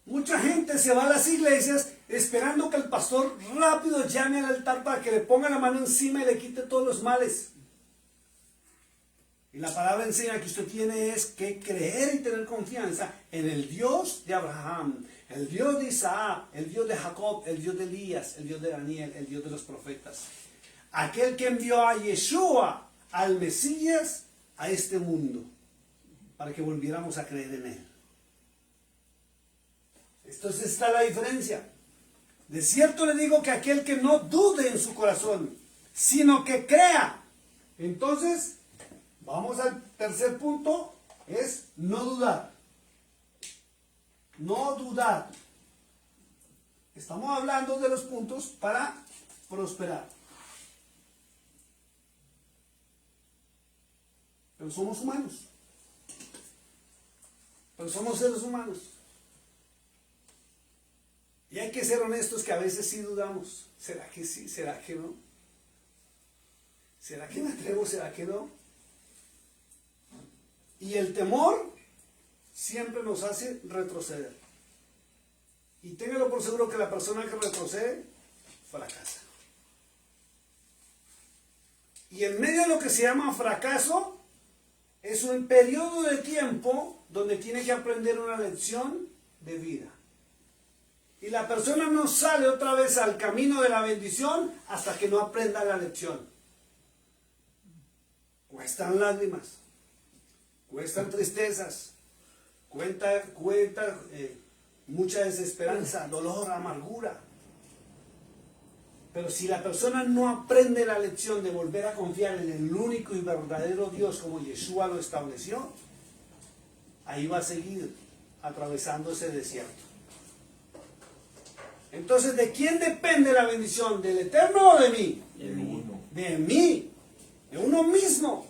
Speaker 1: Mucha gente se va a las iglesias esperando que el pastor rápido llame al altar para que le ponga la mano encima y le quite todos los males. Y la palabra enseña que usted tiene es que creer y tener confianza en el Dios de Abraham, el Dios de Isaac, el Dios de Jacob, el Dios de Elías, el Dios de Daniel, el Dios de los profetas. Aquel que envió a Yeshua, al Mesías, a este mundo, para que volviéramos a creer en él. Entonces está la diferencia. De cierto le digo que aquel que no dude en su corazón, sino que crea. Entonces, vamos al tercer punto, es no dudar. No dudar. Estamos hablando de los puntos para prosperar. Pero somos humanos. Pero somos seres humanos. Y hay que ser honestos que a veces sí dudamos. ¿Será que sí? ¿Será que no? ¿Será que me atrevo? ¿Será que no? Y el temor siempre nos hace retroceder. Y téngalo por seguro que la persona que retrocede fracasa. Y en medio de lo que se llama fracaso, es un periodo de tiempo donde tiene que aprender una lección de vida. Y la persona no sale otra vez al camino de la bendición hasta que no aprenda la lección. Cuestan lágrimas, cuestan tristezas, cuenta mucha desesperanza, dolor, amargura. Pero si la persona no aprende la lección de volver a confiar en el único y verdadero Dios como Yeshua lo estableció, ahí va a seguir atravesando ese desierto. Entonces, ¿de quién depende la bendición? ¿Del Eterno o de mí?
Speaker 7: De uno.
Speaker 1: De mí, de uno mismo.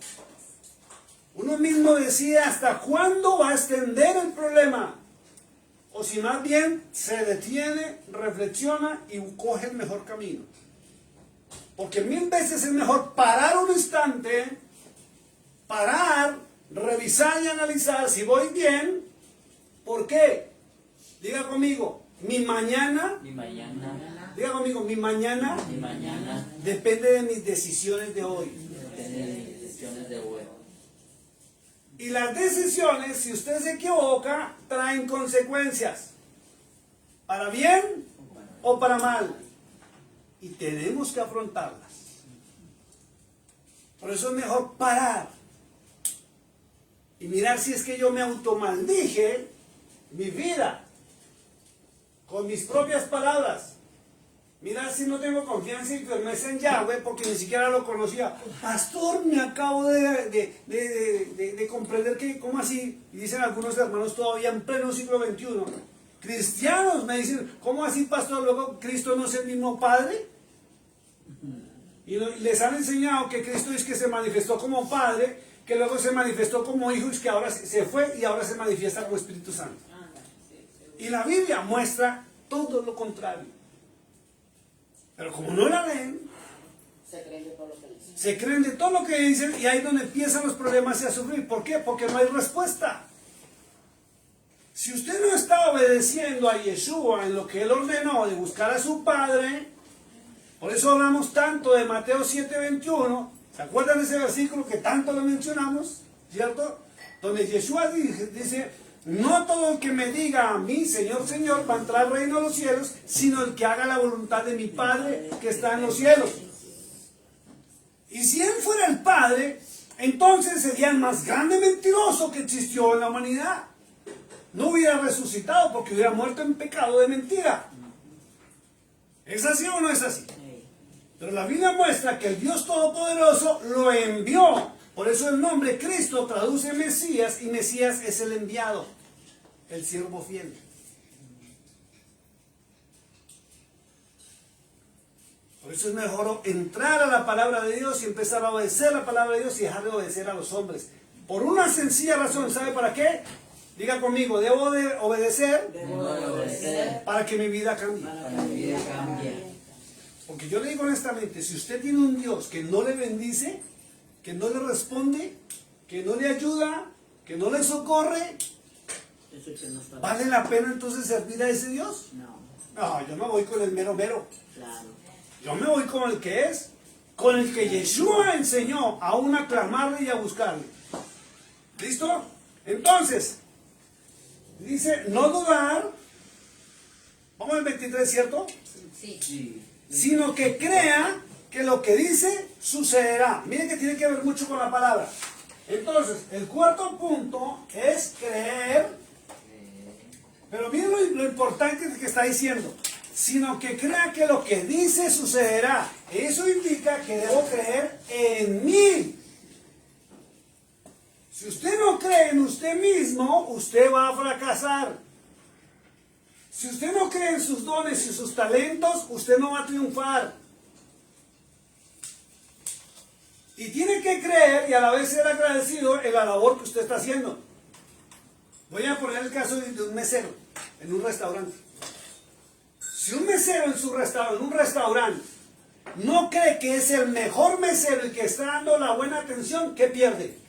Speaker 1: Uno mismo decide hasta cuándo va a extender el problema. O si más bien se detiene, reflexiona y coge el mejor camino. Porque 1000 veces es mejor parar un instante, parar, revisar y analizar si voy bien. ¿Por qué? Diga conmigo, mi mañana, diga conmigo, mi mañana depende de mis decisiones de hoy. Y las decisiones, si usted se equivoca, traen consecuencias. Para bien o para mal. Y tenemos que afrontarlas. Por eso es mejor parar. Y mirar si es que yo me automaldije mi vida. Con mis propias palabras. Mirar si no tengo confianza y firmeza en Yahweh porque ni siquiera lo conocía. Pastor, me acabo de comprender que, ¿cómo así? Y dicen algunos hermanos todavía en pleno siglo XXI. Cristianos me dicen, ¿cómo así, pastor? Luego, ¿Cristo no es el mismo Padre? Y les han enseñado que Cristo es que se manifestó como Padre, que luego se manifestó como Hijo y que ahora se fue y ahora se manifiesta como Espíritu Santo. Y la Biblia muestra todo lo contrario. Pero como no la leen,
Speaker 4: Se creen de todo lo que dicen.
Speaker 1: se creen de todo lo que dicen y ahí es donde empiezan los problemas y a sufrir. ¿Por qué? Porque no hay respuesta. Si usted no está obedeciendo a Yeshua en lo que él ordenó de buscar a su Padre, por eso hablamos tanto de Mateo 7:21. ¿Se acuerdan de ese versículo que tanto lo mencionamos? ¿Cierto? Donde Yeshua dice, no todo el que me diga a mí, Señor, Señor, va a entrar al reino de los cielos, sino el que haga la voluntad de mi Padre que está en los cielos. Y si él fuera el Padre, entonces sería el más grande mentiroso que existió en la humanidad. No hubiera resucitado porque hubiera muerto en pecado de mentira. ¿Es así o no es así? Pero la Biblia muestra que el Dios Todopoderoso lo envió. Por eso el nombre Cristo traduce Mesías y Mesías es el enviado, el siervo fiel. Por eso es mejor entrar a la palabra de Dios y empezar a obedecer la palabra de Dios y dejar de obedecer a los hombres. Por una sencilla razón, ¿sabe para qué? Diga conmigo, debo de obedecer, para que mi vida cambie. Porque yo le digo honestamente, si usted tiene un Dios que no le bendice, que no le responde, que no le ayuda, que no le socorre,
Speaker 4: Eso es que no está.
Speaker 1: ¿vale la pena entonces servir a ese Dios?
Speaker 4: No,
Speaker 1: No, yo me voy con el mero mero.
Speaker 4: claro.
Speaker 1: Yo me voy con el que es, con el que Yeshua enseñó aún a clamarle y a buscarle. ¿Listo? Entonces, dice no dudar. Vamos al 23, ¿cierto?
Speaker 5: Sí.
Speaker 2: Sí.
Speaker 1: Sino que crea que lo que dice sucederá. Miren que tiene que ver mucho con la palabra. Entonces, el cuarto punto es creer. Pero miren lo importante que está diciendo. Sino que crea que lo que dice sucederá. Eso indica que debo creer en mí. Si usted no cree en usted mismo, usted va a fracasar. Si usted no cree en sus dones y sus talentos, usted no va a triunfar. Y tiene que creer y a la vez ser agradecido en la labor que usted está haciendo. Voy a poner el caso de un mesero en un restaurante. Si un mesero en un restaurante no cree que es el mejor mesero y que está dando la buena atención, ¿qué pierde?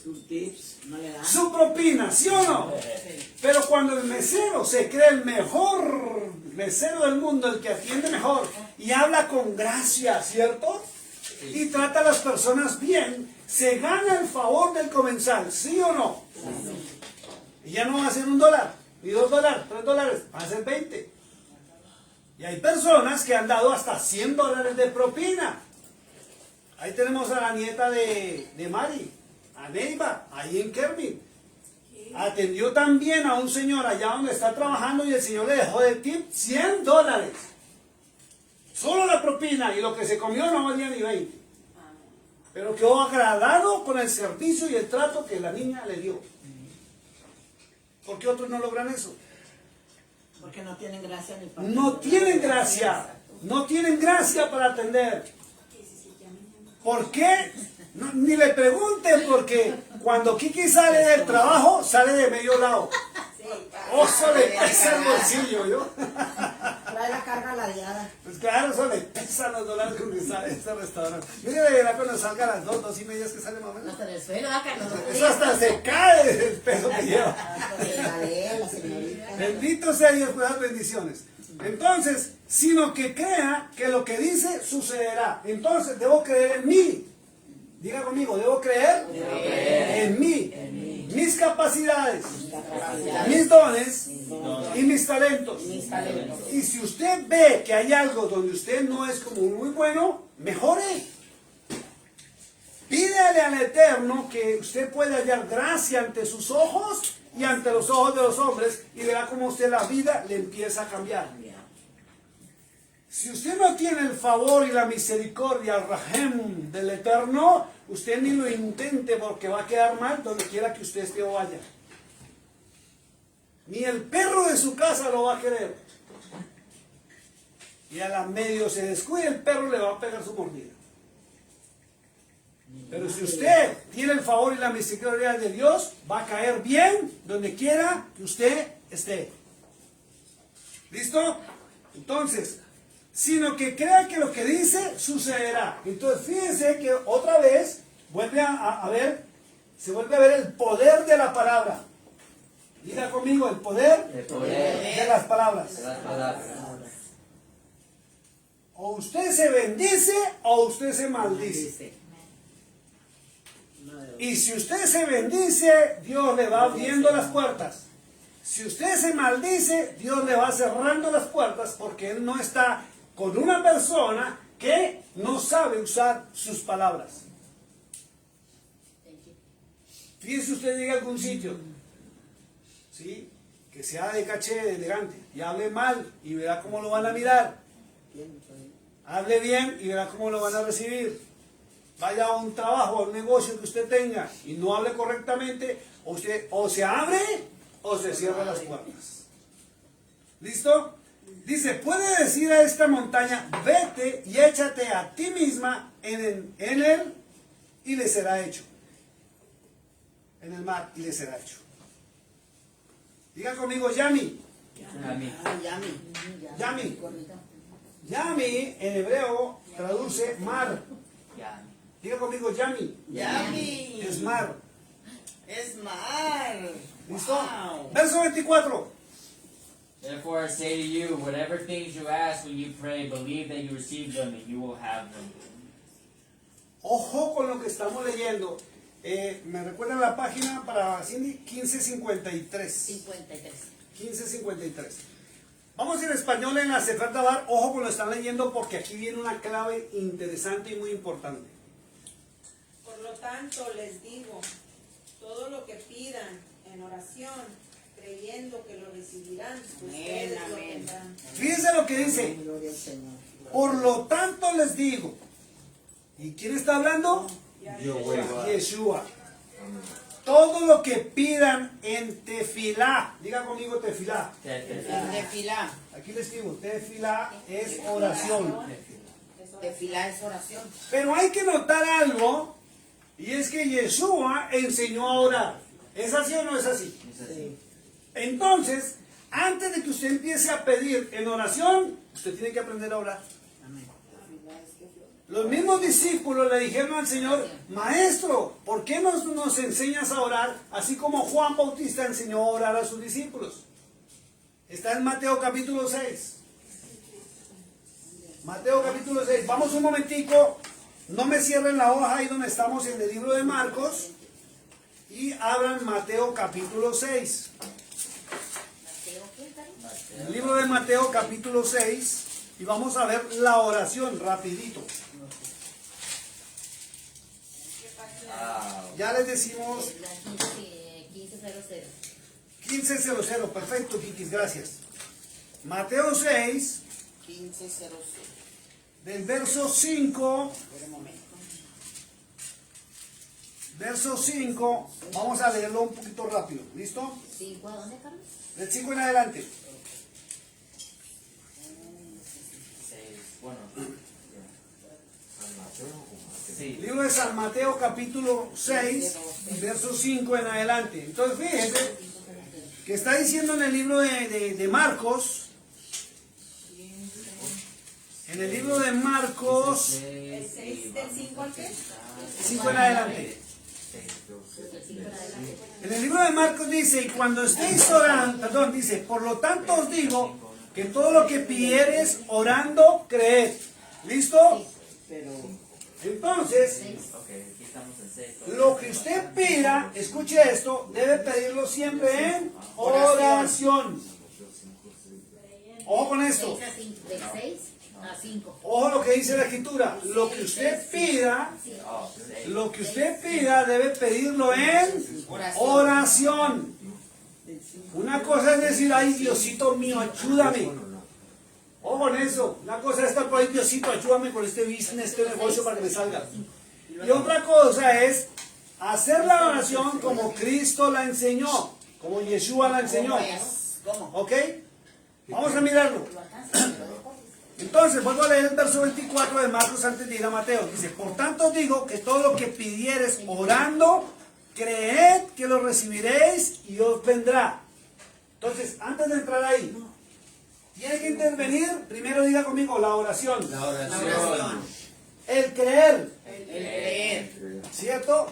Speaker 4: Sus tips no le dan.
Speaker 1: Su propina, ¿sí o no? Pero cuando el mesero se cree el mejor mesero del mundo, el que atiende mejor y habla con gracia, ¿cierto? Y trata a las personas bien, se gana el favor del comensal, ¿sí o no? Y ya no va a ser $1, ni $2, $3, va a ser 20. Y hay personas que han dado hasta $100 de propina. Ahí tenemos a la nieta de Mari, a Neiva, ahí en Kermit. Atendió también a un señor allá donde está trabajando y el señor le dejó de tip $100. Solo la propina y lo que se comió no valía ni 20. Pero quedó agradado con el servicio y el trato que la niña le dio. ¿Por qué otros no logran eso?
Speaker 4: Porque no tienen gracia ni para...
Speaker 1: No tienen gracia. No tienen gracia para atender. ¿Por qué? No, ni le pregunten, porque cuando Kiki sale del trabajo, sale de medio lado. Oso le pesa el bolsillo, ¿yo?
Speaker 4: Trae la carga ladeada.
Speaker 1: Pues claro, eso le pesan los $, con que sale este restaurante. Mire, verá cuando salga a las 2:30 es que sale más o menos.
Speaker 5: Hasta en el suelo, acá no.
Speaker 1: Eso hasta se cae el peso que lleva.
Speaker 4: La señorita.
Speaker 1: Bendito sea Dios por las bendiciones. Entonces, sino que crea que lo que dice sucederá. Entonces, debo creer en mí. Diga conmigo, debo creer en mí. Mis capacidades, mis dones y mis talentos. Y si usted ve que hay algo donde usted no es como muy bueno, mejore. Pídale al Eterno que usted pueda hallar gracia ante sus ojos y ante los ojos de los hombres y verá cómo usted la vida le empieza a cambiar. Si usted no tiene el favor y la misericordia, el rahem del Eterno, usted ni lo intente porque va a quedar mal donde quiera que usted esté o vaya. Ni el perro de su casa lo va a querer. Y a la medio se descuide, el perro le va a pegar su mordida. Pero si usted tiene el favor y la misericordia de Dios, va a caer bien donde quiera que usted esté. ¿Listo? Entonces, sino que crea que lo que dice sucederá. Entonces, fíjense que otra vez vuelve a ver, se vuelve a ver el poder de la palabra. Diga conmigo, el poder de las palabras. O usted se bendice o usted se maldice. Y si usted se bendice, Dios le va abriendo las puertas. Si usted se maldice, Dios le va cerrando las puertas porque Él no está con una persona que no sabe usar sus palabras. Fíjese usted, llega a algún sitio, ¿sí? Que sea de caché, de elegante, y hable mal y verá cómo lo van a mirar. Hable bien y verá cómo lo van a recibir. Vaya a un trabajo, a un negocio que usted tenga y no hable correctamente, usted o se abre o se cierra las puertas. ¿Listo? Dice, puede decir a esta montaña, vete y échate a ti misma en él y le será hecho. En el mar y le será hecho. Diga conmigo, Yami. Yami. Yami en hebreo traduce mar. Diga conmigo, Yami.
Speaker 4: Yami.
Speaker 1: Es mar.
Speaker 4: Es mar.
Speaker 1: ¿Listo?
Speaker 4: Wow.
Speaker 1: Verso 24.
Speaker 2: Therefore I say to you, whatever things you ask when you pray, believe that you receive them and you will have them.
Speaker 1: Ojo con lo que estamos leyendo. ¿Me recuerdan la página para Cindy? 1553.
Speaker 5: 53.
Speaker 1: 1553. Vamos en español en la Sefer Dabar. Ojo que lo están leyendo porque aquí viene una clave interesante y muy importante.
Speaker 3: Por lo tanto, les digo, todo lo que pidan en oración, creyendo que lo recibirán, ustedes lo
Speaker 4: amén.
Speaker 3: tendrán.
Speaker 1: Fíjense lo que dice.
Speaker 4: Gloria al Señor.
Speaker 1: Por lo tanto les digo. ¿Y quién está hablando?
Speaker 7: Yo voy.
Speaker 1: Yeshua. Todo lo que pidan en tefilá. Diga conmigo tefilá.
Speaker 4: Tefilá.
Speaker 1: Aquí les escribo. Tefilá es oración.
Speaker 4: Tefilá es oración.
Speaker 1: Pero hay que notar algo. Y es que Yeshua enseñó a orar. ¿Es así o no es así?
Speaker 4: Sí.
Speaker 1: Entonces, antes de que usted empiece a pedir en oración, usted tiene que aprender a orar.
Speaker 4: Amén. Tefilá es que
Speaker 1: Los mismos discípulos le dijeron al Señor, Maestro, ¿por qué nos enseñas a orar así como Juan Bautista enseñó a orar a sus discípulos? Está en Mateo capítulo 6. Mateo capítulo 6. Vamos un momentico, no me cierren la hoja ahí donde estamos en el libro de Marcos y abran Mateo capítulo 6.
Speaker 5: Mateo, ¿qué tal?
Speaker 1: El libro de Mateo capítulo 6 y vamos a ver la oración rapidito. Ya les decimos
Speaker 5: La 1500.
Speaker 1: 15:00, perfecto, Kikis, gracias. Mateo 6,
Speaker 4: 15:00.
Speaker 1: del verso 5,
Speaker 4: Espera un momento.
Speaker 1: verso 5, vamos a leerlo un poquito rápido, ¿listo?
Speaker 5: ¿5 a dónde, Carlos?
Speaker 1: Del 5 en adelante.
Speaker 2: Bueno,
Speaker 7: San Mateo o Mateo.
Speaker 2: sí.
Speaker 1: Libro de San Mateo capítulo 6, verso 5 en adelante. Entonces fíjense que está diciendo en el libro de Marcos, en el libro de Marcos,
Speaker 3: ¿El 6 del 5 al qué?
Speaker 1: 5 en adelante. En el libro de Marcos dice, y cuando estéis orando, perdón, dice, por lo tanto os digo que todo lo que pidiereis orando, creed. ¿Listo?
Speaker 4: Pero
Speaker 1: Entonces,
Speaker 2: Ok, aquí estamos en 6.
Speaker 1: lo que usted pida, escuche esto, debe pedirlo siempre en oración. Ojo con esto.
Speaker 5: 6 a 5. De 6 a 5.
Speaker 1: Ojo lo que dice la escritura. Lo que usted pida, lo que usted pida debe pedirlo en oración. Una cosa es decir, ay Diosito mío, ayúdame. Ojo con eso. Una cosa es estar por ahí, Diosito, ayúdame con este business, este negocio para que me salga. Y otra cosa es hacer la oración como Cristo la enseñó, como Yeshua la enseñó.
Speaker 4: ¿cómo?
Speaker 1: ¿Ok? Vamos a mirarlo.
Speaker 5: Lo alcanza,
Speaker 1: Entonces, vuelvo a leer el verso 24 de Marcos antes de ir a Mateo. Dice, por tanto os digo que todo lo que pidiereis orando, creed que lo recibiréis y os vendrá. Entonces, antes de entrar ahí, tiene que intervenir, primero diga conmigo, la oración.
Speaker 2: La oración.
Speaker 1: El creer,
Speaker 4: El creer.
Speaker 1: ¿cierto?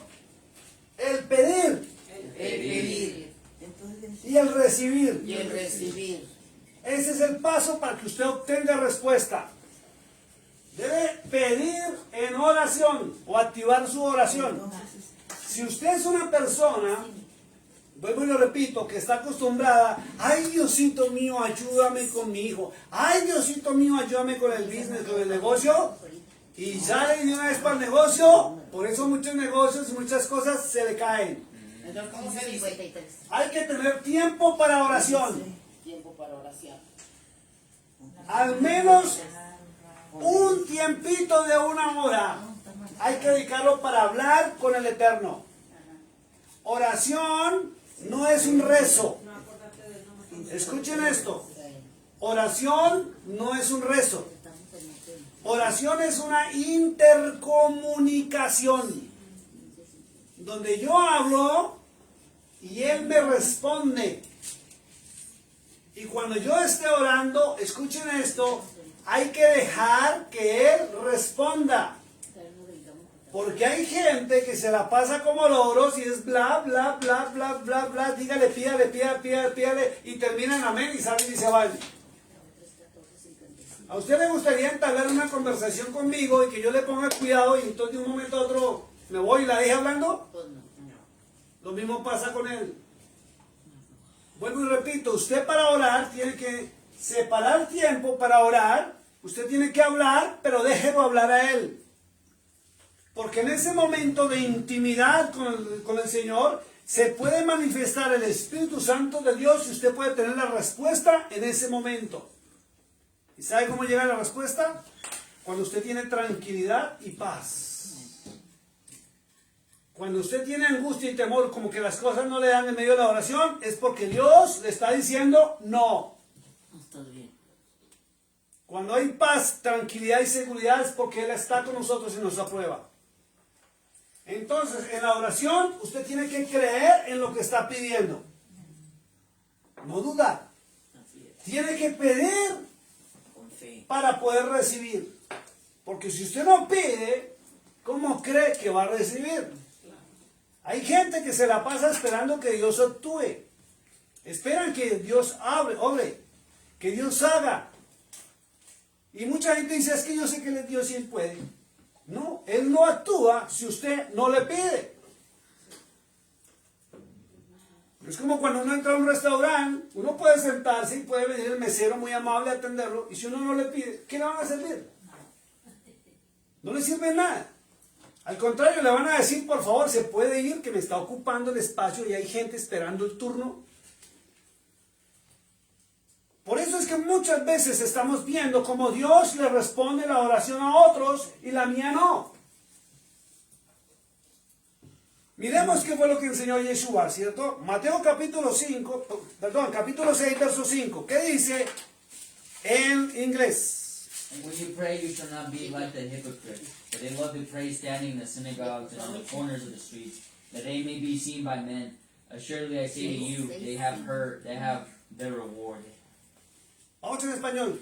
Speaker 1: El pedir
Speaker 4: El pedir. Entonces,
Speaker 1: y el recibir.
Speaker 4: y el recibir.
Speaker 1: Ese es el paso para que usted obtenga respuesta. Debe pedir en oración o activar su oración. Si usted es una persona, vuelvo y lo repito, que está acostumbrada, ay Diosito mío, ayúdame con mi hijo, ay Diosito mío, ayúdame con el business, con el negocio, y sale de una vez para el negocio, por eso muchos negocios y muchas cosas se le caen.
Speaker 4: Entonces, ¿cómo se dice?
Speaker 5: 53.
Speaker 1: Hay que tener tiempo para oración.
Speaker 4: Tiempo para oración.
Speaker 1: Al menos un tiempito de una hora hay que dedicarlo para hablar con el Eterno. Oración no es un rezo. Escuchen esto. Oración no es un rezo. Oración es una intercomunicación. Donde yo hablo y Él me responde. Y cuando yo esté orando, escuchen esto, hay que dejar que Él responda. Porque hay gente que se la pasa como loros y es bla, bla, bla, bla, bla, bla, dígale, pídale, pídale, y terminan amén y salen y se van. ¿A usted le gustaría entablar una conversación conmigo y que yo le ponga cuidado y entonces de un momento a otro me voy y la deje hablando?
Speaker 5: Pues no.
Speaker 1: Lo mismo pasa con Él. Vuelvo y repito, usted para orar tiene que separar tiempo para orar. Usted tiene que hablar, pero déjelo hablar a Él. Porque en ese momento de intimidad con el Señor, se puede manifestar el Espíritu Santo de Dios y usted puede tener la respuesta en ese momento. ¿Y sabe cómo llega la respuesta? Cuando usted tiene tranquilidad y paz. Cuando usted tiene angustia y temor, como que las cosas no le dan en medio de la oración, es porque Dios le está diciendo no.
Speaker 4: No estás bien.
Speaker 1: Cuando hay paz, tranquilidad y seguridad es porque Él está con nosotros y nos aprueba. Entonces, en la oración, usted tiene que creer en lo que está pidiendo. No dudar.
Speaker 4: Así es.
Speaker 1: Tiene que pedir
Speaker 4: Con fe.
Speaker 1: para poder recibir. Porque si usted no pide, ¿cómo cree que va a recibir? Hay gente que se la pasa esperando que Dios actúe. Esperan que Dios obre, que Dios haga. Y mucha gente dice, es que yo sé que Dios sí puede. No, Él no actúa si usted no le pide. Es como cuando uno entra a un restaurante, uno puede sentarse y puede venir el mesero muy amable a atenderlo, y si uno no le pide, ¿qué le van a servir? No le sirve nada. Al contrario, le van a decir, por favor, se puede ir, que me está ocupando el espacio y hay gente esperando el turno. Por eso es que muchas veces estamos viendo cómo Dios le responde la oración a otros y la mía no. Miremos qué fue lo que enseñó Yeshua, ¿cierto? Mateo capítulo 6, verso 5. ¿Qué dice en inglés?
Speaker 2: And when you pray, you shall not be like the hypocrites, for they love to pray standing in the synagogues and on the corners of the streets, that they may be seen by men. Assuredly I say to you, they have their reward.
Speaker 1: Vamos en español.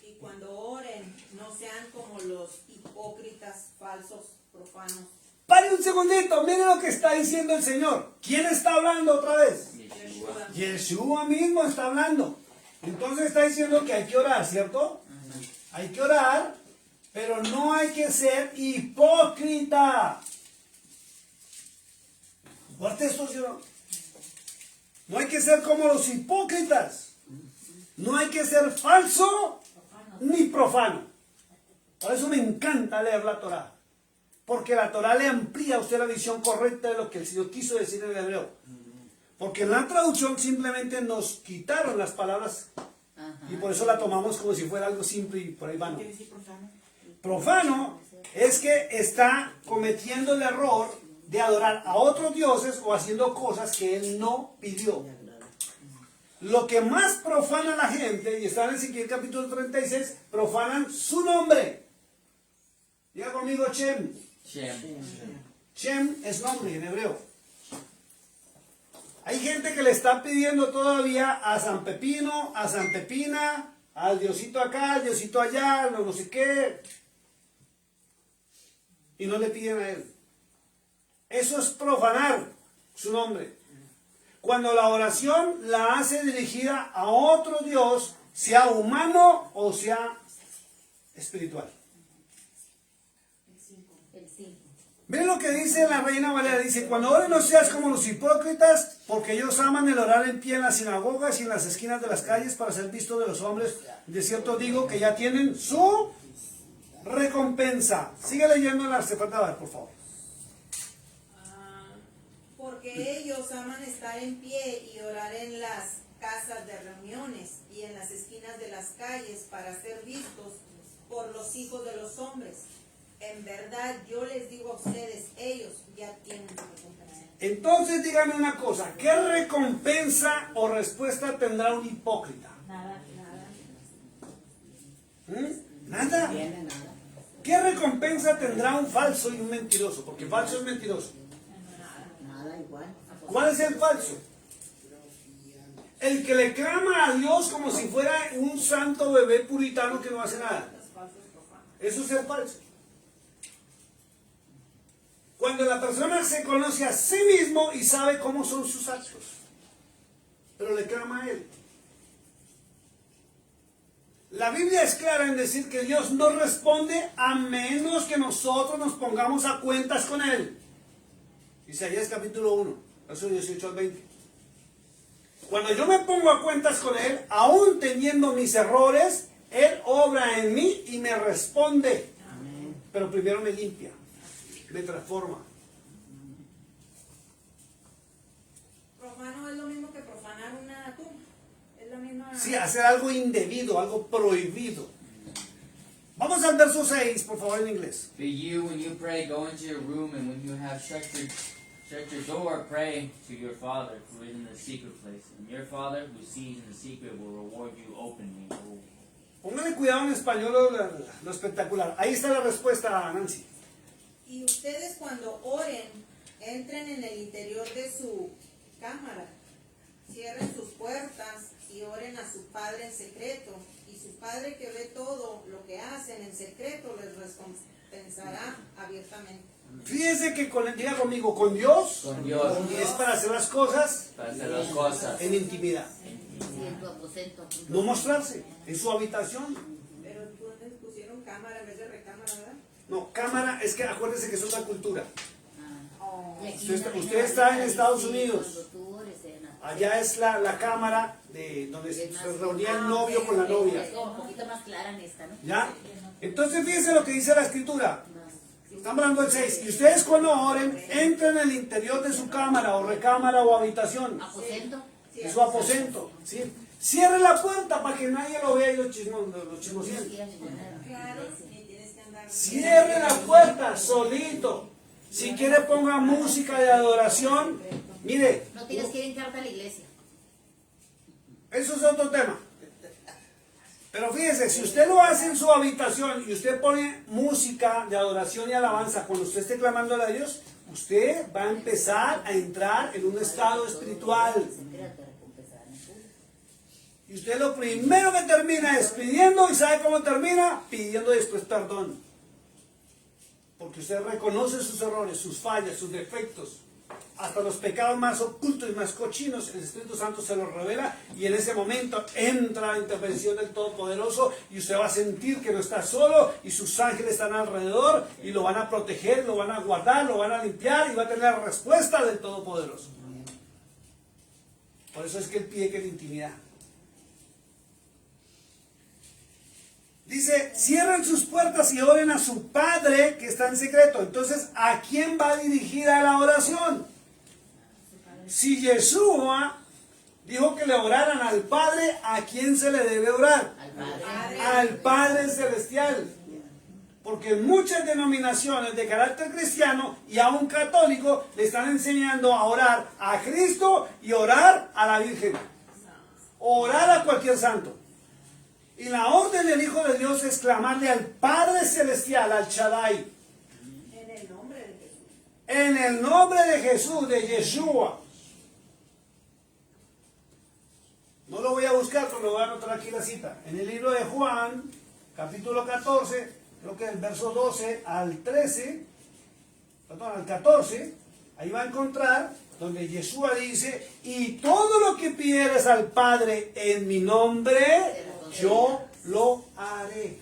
Speaker 3: Y cuando oren, no sean como los hipócritas, falsos, profanos.
Speaker 1: Pare un segundito, mire lo que está diciendo el Señor. ¿Quién está hablando otra vez?
Speaker 2: Yeshua.
Speaker 1: Yeshua mismo está hablando. Entonces está diciendo que hay que orar, ¿cierto? Hay que orar, pero no hay que ser hipócrita. Fuerte esto, ¿sí o no? No hay que ser como los hipócritas. No hay que ser falso ni profano. Por eso me encanta leer la Torá. Porque la Torá le amplía a usted la visión correcta de lo que el Señor quiso decir en el hebreo. Porque en la traducción simplemente nos quitaron las palabras y por eso la tomamos como si fuera algo simple y por ahí vano.
Speaker 4: ¿Qué decir profano?
Speaker 1: Profano es que está cometiendo el error de adorar a otros dioses o haciendo cosas que él no pidió. Lo que más profana a la gente, y está en Ezequiel capítulo 36, profanan su nombre. Diga conmigo Shem.
Speaker 2: Shem.
Speaker 1: Shem es nombre en hebreo. Hay gente que le está pidiendo todavía a San Pepino, a San Pepina, al Diosito acá, al Diosito allá, no sé qué. Y no le piden a él. Eso es profanar su nombre. Cuando la oración la hace dirigida a otro Dios, sea humano o sea espiritual.
Speaker 5: El 5.
Speaker 1: Miren lo que dice la Reina Valera. Dice, cuando ores no seas como los hipócritas, porque ellos aman el orar en pie en las sinagogas y en las esquinas de las calles para ser visto de los hombres. De cierto digo que ya tienen su recompensa. Sigue leyendo la Sefer, por favor.
Speaker 3: Porque ellos aman estar en pie y orar en las casas de reuniones y en las esquinas de las calles para ser vistos por los hijos de los hombres. En verdad, yo les digo a ustedes, ellos ya tienen su recompensa.
Speaker 1: Entonces díganme una cosa, ¿qué recompensa o respuesta tendrá un hipócrita?
Speaker 5: Nada.
Speaker 1: Nada.
Speaker 4: Tiene nada.
Speaker 1: ¿Qué recompensa tendrá un falso y un mentiroso? Porque falso es mentiroso.
Speaker 4: Nada igual.
Speaker 1: ¿Cuál es el falso? El que le clama a Dios como si fuera un santo bebé puritano que no hace nada. Eso es el falso. Cuando la persona se conoce a sí mismo y sabe cómo son sus actos, pero le clama a Él. La Biblia es clara en decir que Dios no responde a menos que nosotros nos pongamos a cuentas con Él. Isaías capítulo 1. verso 18 al 20. Cuando yo me pongo a cuentas con Él, aún teniendo mis errores, Él obra en mí y me responde. Pero primero me limpia, me transforma.
Speaker 3: Profano es lo mismo que profanar una tumba. Es la misma.
Speaker 1: Sí, hacer algo indebido, algo prohibido. Vamos al verso 6, por favor, en inglés.
Speaker 2: But you, when you pray, go into your room, and when you have shut your door, pray to your Father who is in the secret place. And your Father who sees in the secret will reward you openly.
Speaker 1: Póngale cuidado en español lo espectacular. Ahí está la respuesta, Nancy.
Speaker 3: Y ustedes cuando oren, entren en el interior de su cámara, cierren sus puertas y oren a su Padre en secreto. Y su Padre que ve todo lo que hacen en secreto les recompensará abiertamente.
Speaker 1: Fíjese que diga conmigo, con Dios,
Speaker 2: Con Dios.
Speaker 1: es para hacer las cosas
Speaker 2: Para hacer las cosas.
Speaker 1: en intimidad.
Speaker 5: Sí, en tu aposento.
Speaker 1: No mostrarse en su habitación.
Speaker 3: Pero entonces pusieron cámara en vez de recámara, ¿verdad?
Speaker 1: No, cámara, es que acuérdense que es otra cultura.
Speaker 5: Y aquí
Speaker 1: Usted está en Estados Unidos.
Speaker 5: Cuando tú ores en la-
Speaker 1: Allá es la cámara de donde se reunía el novio con la novia.
Speaker 5: Es como un poquito más clara en esta, ¿no?
Speaker 1: ¿Ya? Entonces fíjense lo que dice la escritura.
Speaker 5: Más.
Speaker 1: Estamos hablando del 6. Y ustedes cuando oren, entren en el interior de su cámara o recámara o habitación.
Speaker 5: Aposento.
Speaker 1: De su aposento. ¿Sí? Cierre la puerta para que nadie lo vea y los chismoseen.
Speaker 3: Claro, y tienes que andar.
Speaker 1: Cierre la puerta solito. Si quiere ponga música de adoración. Mire,
Speaker 5: No tienes que ir en carta a la iglesia.
Speaker 1: eso es otro tema. Pero fíjese, si usted lo hace en su habitación y usted pone música de adoración y alabanza cuando usted esté clamando a Dios, usted va a empezar a entrar en un estado espiritual. Y usted lo primero que termina es pidiendo, y ¿sabe cómo termina? Pidiendo después perdón. Porque usted reconoce sus errores, sus fallas, sus defectos. Hasta los pecados más ocultos y más cochinos, el Espíritu Santo se los revela y en ese momento entra la intervención del Todopoderoso y usted va a sentir que no está solo y sus ángeles están alrededor y lo van a proteger, lo van a guardar, lo van a limpiar y va a tener la respuesta del Todopoderoso. Por eso es que él pide que la intimidad. Dice, cierren sus puertas y oren a su Padre que está en secreto. Entonces, ¿a quién va dirigida la oración? Si Yeshua dijo que le oraran al Padre, ¿a quién se le debe orar?
Speaker 5: Al Padre.
Speaker 1: Al Padre Celestial. Porque muchas denominaciones de carácter cristiano y aún católico le están enseñando a orar a Cristo y orar a la Virgen. Orar a cualquier santo. Y la orden del Hijo de Dios es clamarle al Padre Celestial, al Shaddai.
Speaker 3: En el nombre de Jesús.
Speaker 1: En el nombre de Jesús, de Yeshua. No lo voy a buscar, pero lo voy a anotar aquí la cita. En el libro de Juan, capítulo 14, creo que del verso 12 al 13, perdón, al 14, ahí va a encontrar donde Yeshua dice, y todo lo que pidieres al Padre en mi nombre, yo lo haré.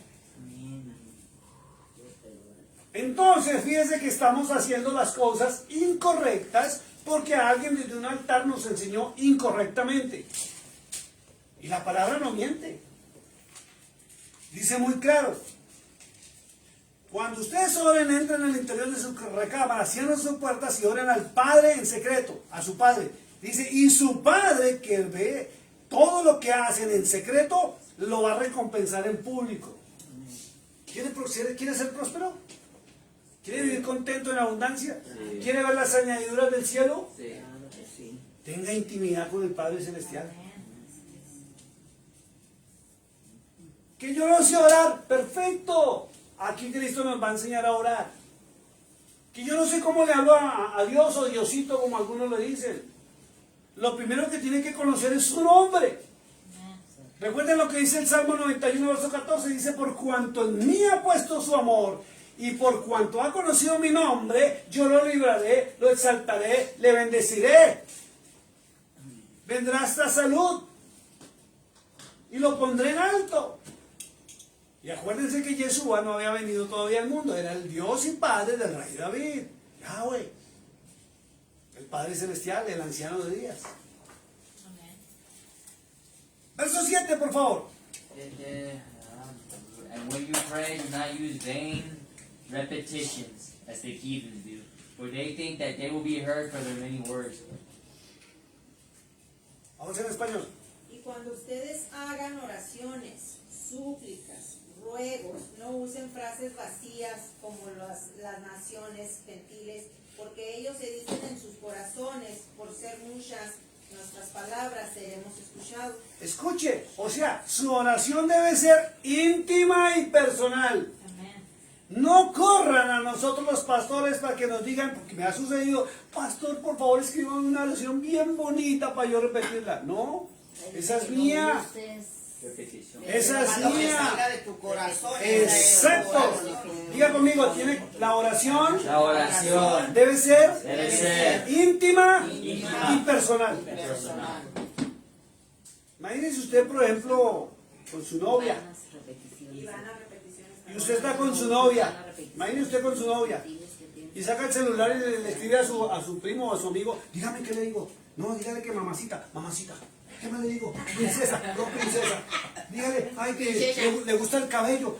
Speaker 1: Entonces, fíjense que estamos haciendo las cosas incorrectas porque alguien desde un altar nos enseñó incorrectamente. Y la palabra no miente. Dice muy claro. Cuando ustedes oren, entren en el interior de su recámara, cierren sus puertas y oren al Padre en secreto, a su Padre. Dice, y su Padre que ve todo lo que hacen en secreto, lo va a recompensar en público. ¿Quiere ser próspero? ¿Quiere vivir contento en abundancia?
Speaker 2: Sí.
Speaker 1: ¿Quiere ver las añadiduras del cielo?
Speaker 2: Sí.
Speaker 4: Sí.
Speaker 1: Tenga intimidad con el Padre Celestial. Que yo no sé orar, perfecto. Aquí Cristo nos va a enseñar a orar. Que yo no sé cómo le hablo a Dios o Diosito, como algunos le dicen. Lo primero que tiene que conocer es su nombre. Recuerden lo que dice el Salmo 91, verso 14. Dice, por cuanto en mí ha puesto su amor y por cuanto ha conocido mi nombre, yo lo libraré, lo exaltaré, le bendeciré. Vendrá hasta salud y lo pondré en alto. Y acuérdense que Yeshua no había venido todavía al mundo, era el Dios y Padre del rey David, Yahweh. El Padre Celestial, el anciano de días. Verso 7, por favor.
Speaker 2: And when you pray, do not use vain repetitions as the heathens do, for they think that they will be heard for their many words.
Speaker 1: Vamos en español.
Speaker 3: Y cuando ustedes hagan oraciones, súplicas, ruegos, no usen frases vacías como las naciones gentiles, porque ellos se dicen en sus corazones, por ser muchas nuestras palabras seremos escuchados.
Speaker 1: Escuche, o sea, su oración debe ser íntima y personal. No corran a nosotros los pastores para que nos digan, porque me ha sucedido, pastor, por favor escriban una oración bien bonita para yo repetirla. No, esa es mía.
Speaker 2: Repetition.
Speaker 1: Esa es
Speaker 4: Lo que
Speaker 1: mía.
Speaker 4: salga de tu corazón.
Speaker 1: Exacto. Diga conmigo, tiene la oración
Speaker 2: La oración
Speaker 1: debe ser
Speaker 2: debe ser
Speaker 1: íntima
Speaker 2: íntima
Speaker 1: y personal.
Speaker 2: personal.
Speaker 1: Imagínese usted, por ejemplo, con su novia.
Speaker 3: Y van a repeticiones.
Speaker 1: Y usted está con su novia. Imagínese usted con su novia. Y saca el celular y le escribe a su primo o a su amigo. Dígame qué le digo. No, dígale que mamacita. ¿Qué más le digo? Princesa, no princesa. Dígale, ay, que le gusta el cabello,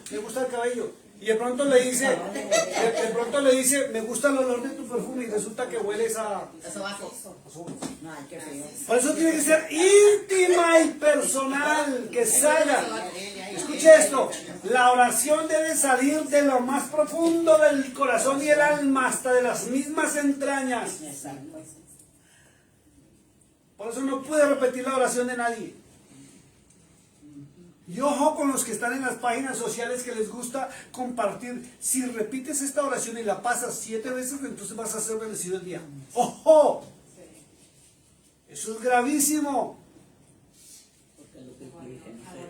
Speaker 1: Y de pronto le dice, me gusta el olor de tu perfume y resulta que hueles a sobaco.
Speaker 4: No, qué feo.
Speaker 1: Por eso tiene que ser íntima y personal, que salga. Escuche esto, la oración debe salir de lo más profundo del corazón y el alma, hasta de las mismas entrañas. Por eso no puede repetir la oración de nadie. Y ojo con los que están en las páginas sociales que les gusta compartir. Si repites esta oración y la pasas 7 veces, entonces vas a ser bendecido el día. ¡Ojo! Eso es gravísimo.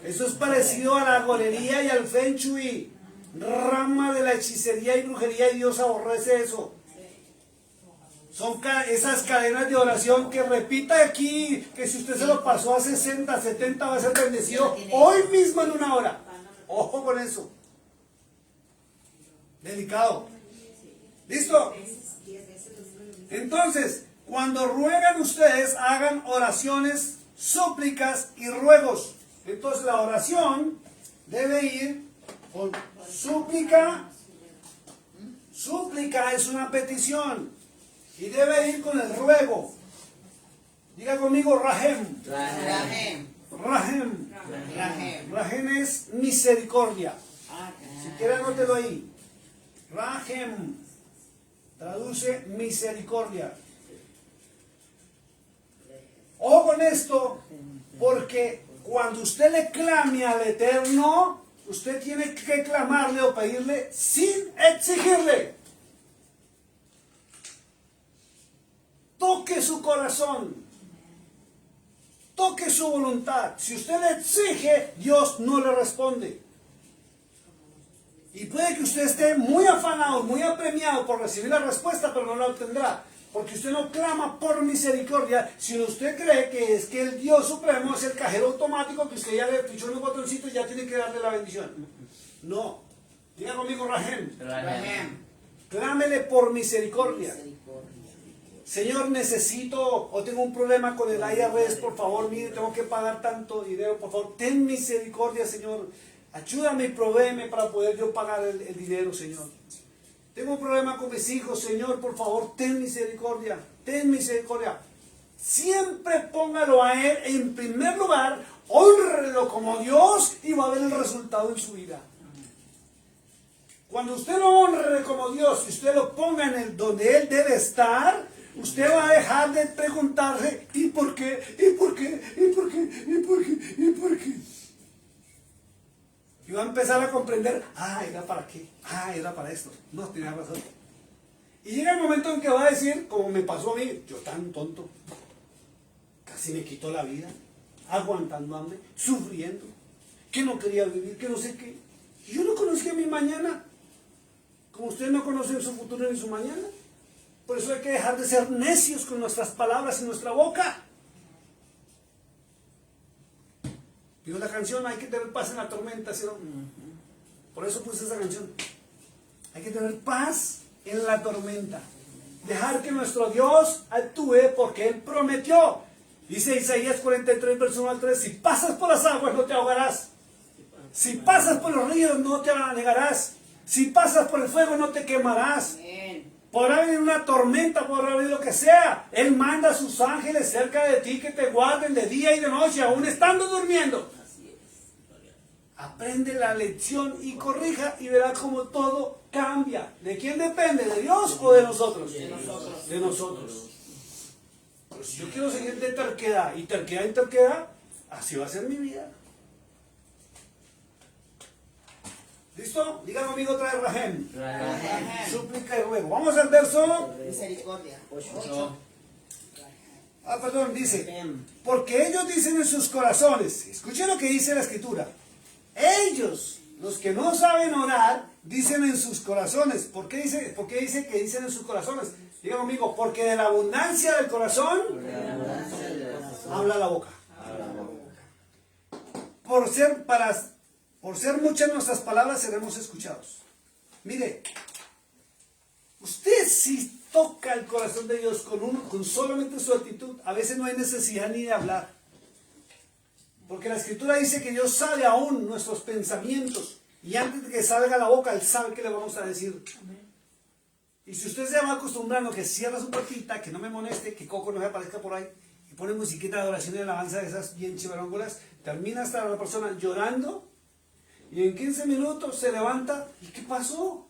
Speaker 1: Eso es parecido a la golería y al feng shui. Rama de la hechicería y brujería, y Dios aborrece eso. Son esas cadenas de oración que repita aquí, que si usted se lo pasó a 60, 70 va a ser bendecido hoy mismo en 1 hora. Ojo con eso. Delicado. ¿Listo? Entonces, cuando ruegan ustedes, hagan oraciones, súplicas y ruegos. Entonces la oración debe ir con súplica. Súplica es una petición. Y debe ir con el ruego. Diga conmigo, Rahem.
Speaker 4: Rahem.
Speaker 1: Rahem.
Speaker 4: Rahem.
Speaker 1: Rahem es misericordia.
Speaker 4: Ah,
Speaker 1: Si quiere, anótelo ahí. Rahem traduce misericordia. Ojo con esto, porque cuando usted le clame al Eterno, usted tiene que clamarle o pedirle sin exigirle. Toque su corazón, toque su voluntad. Si usted le exige, Dios no le responde. Y puede que usted esté muy afanado, muy apremiado por recibir la respuesta, pero no la obtendrá. Porque usted no clama por misericordia, sino usted cree que es que el Dios Supremo es el cajero automático, que usted ya le pichó en un botoncito y ya tiene que darle la bendición. No. Diga conmigo, Rahem.
Speaker 4: Rahem.
Speaker 1: Clámele por misericordia. Señor, necesito o tengo un problema con el IRS, por favor, mire, tengo que pagar tanto dinero, por favor, ten misericordia, Señor. Ayúdame y provéeme para poder yo pagar el dinero, Señor. Tengo un problema con mis hijos, Señor, por favor, ten misericordia, ten misericordia. Siempre póngalo a Él en primer lugar, hónrelo como Dios y va a ver el resultado en su vida. Cuando usted lo honre como Dios y usted lo ponga en donde Él debe estar, usted va a dejar de preguntarse, ¿y por qué? ¿Y por qué? ¿Y por qué? ¿Y por qué? ¿Y por qué? Y va a empezar a comprender, ¿era para qué? Era para esto. No, tenía razón. Y llega el momento en que va a decir, como me pasó a mí, yo tan tonto, casi me quitó la vida, aguantando hambre, sufriendo, que no quería vivir, que no sé qué. Y yo no conocía mi mañana, como ustedes no conocen su futuro ni su mañana. Por eso hay que dejar de ser necios con nuestras palabras y nuestra boca. Digo la canción, hay que tener paz en la tormenta, ¿sí no? Por eso puse esa canción. Hay que tener paz en la tormenta. dejar que nuestro Dios actúe porque Él prometió. Dice Isaías 43, verso 1 al 3, si pasas por las aguas no te ahogarás. Si pasas por los ríos no te anegarás. Si pasas por el fuego no te quemarás.
Speaker 4: Amén.
Speaker 1: Podrá venir una tormenta, podrá venir lo que sea. Él manda a sus ángeles cerca de ti que te guarden de día y de noche, aún estando durmiendo. Aprende la lección y corrija y verá cómo todo cambia. ¿De quién depende? ¿De Dios o de nosotros?
Speaker 4: De nosotros.
Speaker 1: De nosotros. Pues si yo quiero seguir de terquedad y terquedad, así va a ser mi vida. ¿Listo? Dígame amigo otra vez, Rahem.
Speaker 4: Rahem.
Speaker 1: Súplica y ruego. Vamos al verso.
Speaker 4: Misericordia.
Speaker 1: Perdón, dice.
Speaker 4: Rahem.
Speaker 1: Porque ellos dicen en sus corazones. Escuchen lo que dice la escritura. Ellos, los que no saben orar, dicen en sus corazones. ¿Por qué dice que dicen en sus corazones? Diga conmigo, porque de la abundancia del corazón habla la boca. Por ser muchas nuestras palabras seremos escuchados. Mire, usted si toca el corazón de Dios con solamente su actitud, a veces no hay necesidad ni de hablar. Porque la escritura dice que Dios sabe aún nuestros pensamientos. Y antes de que salga la boca, Él sabe qué le vamos a decir. Y si usted se va acostumbrando que cierra su puertita, que no me moleste, que Coco no se aparezca por ahí, y pone musiquita de adoración y alabanza de esas bien chivarongolas, termina hasta la persona llorando, y en 15 minutos se levanta, ¿y qué pasó?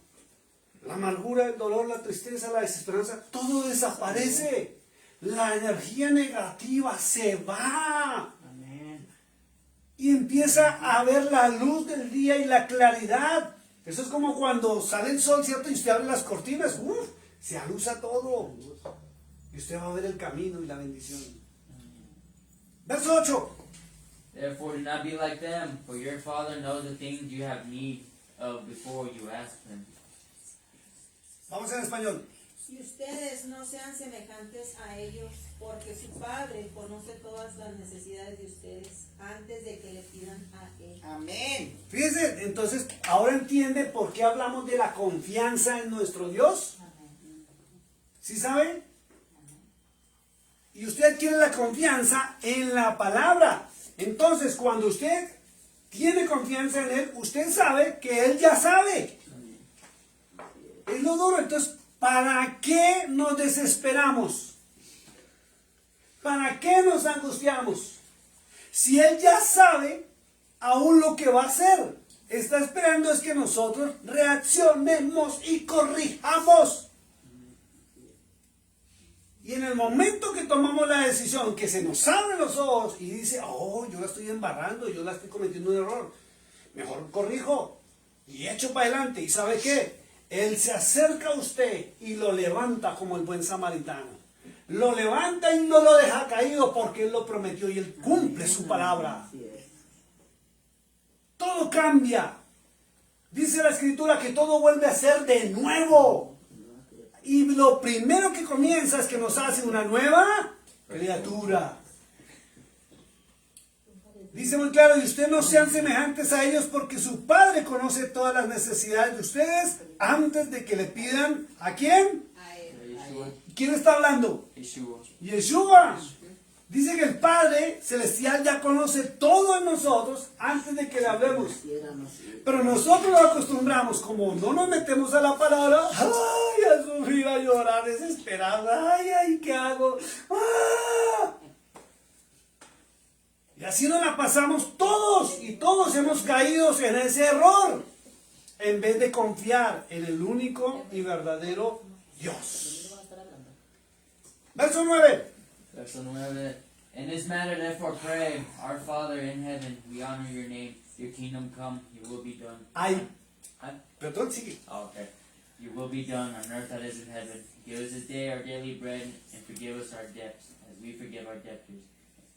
Speaker 1: La amargura, el dolor, la tristeza, la desesperanza, todo desaparece. La energía negativa se va. Y empieza a ver la luz del día y la claridad. Eso es como cuando sale el sol, ¿cierto? Y usted abre las cortinas, se aluza todo. Y usted va a ver el camino y la bendición. Verso 8.
Speaker 2: Therefore, do not be like them, for your Father knows the things you have need of before you ask Him.
Speaker 1: Vamos en español.
Speaker 3: Y ustedes no sean semejantes a ellos, porque su Padre conoce todas las necesidades de ustedes antes de que le pidan a Él.
Speaker 4: Amén.
Speaker 1: Fíjense, entonces, ahora entiende por qué hablamos de la confianza en nuestro Dios. ¿Sí sabe? Y usted adquiere la confianza en la palabra. Entonces, cuando usted tiene confianza en Él, usted sabe que Él ya sabe. Es lo duro. Entonces, ¿para qué nos desesperamos? ¿Para qué nos angustiamos? Si Él ya sabe aún lo que va a hacer, está esperando es que nosotros reaccionemos y corrijamos. Y en el momento que tomamos la decisión, que se nos abren los ojos y dice, oh, yo la estoy embarrando, yo la estoy cometiendo un error, mejor corrijo y echo para adelante. ¿Y sabe qué? Él se acerca a usted y lo levanta como el buen samaritano. Lo levanta y no lo deja caído porque Él lo prometió y Él cumple su palabra. Todo cambia. Dice la escritura que todo vuelve a ser de nuevo. Y lo primero que comienza es que nos hace una nueva criatura. Dice muy claro, y ustedes no sean semejantes a ellos porque su Padre conoce todas las necesidades de ustedes antes de que le pidan ¿a quién?
Speaker 3: A Él.
Speaker 1: ¿Quién está hablando?
Speaker 2: Yeshua.
Speaker 1: Yeshua. Dice que el Padre Celestial ya conoce todo en nosotros antes de que le hablemos. Pero nosotros nos acostumbramos, como no nos metemos a la palabra, ay, a sufrir, a llorar, desesperado, ay, ¿qué hago? ¡Ah! Y así nos la pasamos todos, y todos hemos caído en ese error, en vez de confiar en el único y verdadero Dios. Verso 9.
Speaker 2: Verso 9. In this matter, therefore, pray, Our Father in heaven, we honor your name. Your kingdom come, your will be done.
Speaker 1: Ay, perdón, sigue.
Speaker 2: Oh, okay. Your will be done on earth that is in heaven. Give us this day our daily bread, and forgive us our debts, as we forgive our debtors.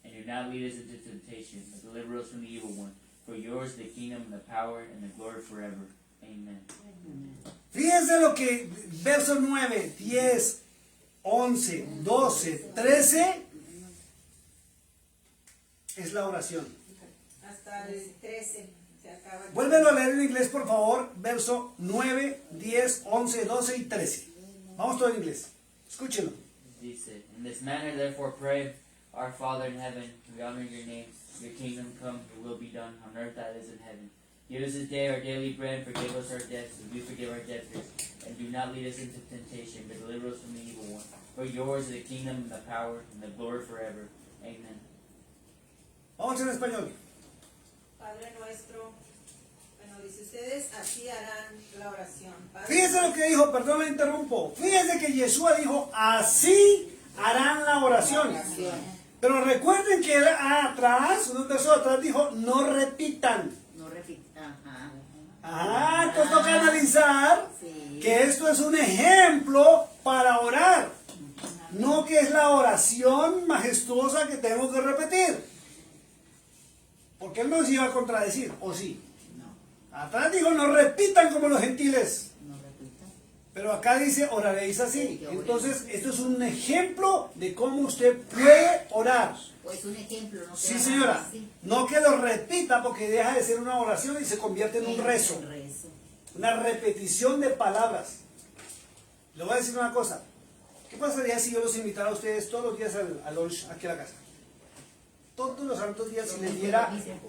Speaker 2: And do not lead us into temptation, but deliver us from the evil one. For yours is the kingdom, and the power, and the glory forever. Amen.
Speaker 1: Fíjense lo que versos 9, 10, 11, 12, 13 es la oración.
Speaker 3: Hasta el 13 se acaba.
Speaker 1: Vuélvelo a leer en inglés, por favor. Verso 9, 10, 11, 12 y 13. Vamos todo en inglés. Escúchelo.
Speaker 2: Dice, in this manner therefore pray, Our Father in heaven, we honor your name, your kingdom come, your will be done on earth as it is in heaven. Give us this day our daily bread, and forgive us our debts, as we forgive our debtors. And do not lead us into temptation, but deliver us from the evil one. For yours is the kingdom, and the power, and the glory forever. Amen.
Speaker 1: Vamos en español.
Speaker 3: Padre nuestro, bueno, dice, ustedes así harán la oración. Padre
Speaker 1: Fíjense lo que dijo, perdón, me interrumpo. Fíjense que Yeshua dijo, así harán la oración. Pero recuerden que atrás, unos versos atrás dijo, no repitan.
Speaker 5: No repita. Ajá.
Speaker 1: Entonces toca analizar
Speaker 5: Sí.
Speaker 1: que esto es un ejemplo para orar. No que es la oración majestuosa que tenemos que repetir. Porque él nos iba a contradecir, ¿o sí?
Speaker 5: No,
Speaker 1: Atrás dijo, no repitan como los gentiles.
Speaker 5: no repita.
Speaker 1: Pero acá dice, oraréis así. Entonces, esto es un ejemplo de cómo usted puede orar.
Speaker 5: Pues un ejemplo, no
Speaker 1: Sí,
Speaker 5: queda
Speaker 1: señora.
Speaker 5: nada así.
Speaker 1: No que lo repita porque deja de ser una oración y se convierte en un rezo.
Speaker 5: Un rezo.
Speaker 1: Una repetición de palabras. Le voy a decir una cosa. ¿Qué pasaría si yo los invitara a ustedes todos los días al lunch aquí a la casa? Todos los santos días y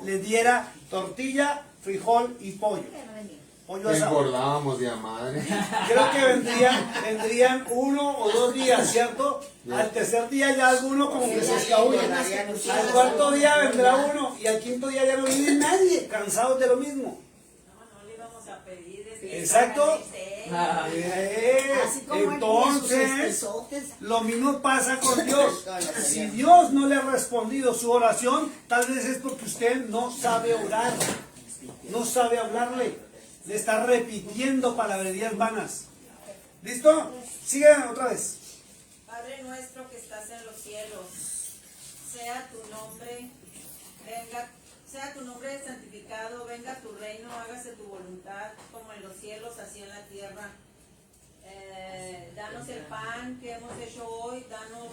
Speaker 1: les diera tortilla, frijol y pollo.
Speaker 5: Ya no venía.
Speaker 1: Pollo asado.
Speaker 7: Engordábamos de a madre.
Speaker 1: Creo que vendrían 1 o 2 días, ¿cierto? Al tercer día ya alguno como que se escabulle. Al cuarto día vendrá uno y al quinto día ya no viene nadie, cansados de lo mismo.
Speaker 3: No le íbamos a pedir
Speaker 1: Exacto.
Speaker 5: Así como
Speaker 1: Entonces, lo mismo pasa con Dios. Si Dios no le ha respondido su oración, tal vez es porque usted no sabe orar, no sabe hablarle, le está repitiendo palabrerías vanas. ¿Listo? Sigan otra vez.
Speaker 3: Padre nuestro que estás en los cielos, sea tu nombre, sea tu nombre santificado, venga tu reino, hágase tu voluntad, como en los cielos, así en la tierra. Danos el pan que hemos hecho hoy, danos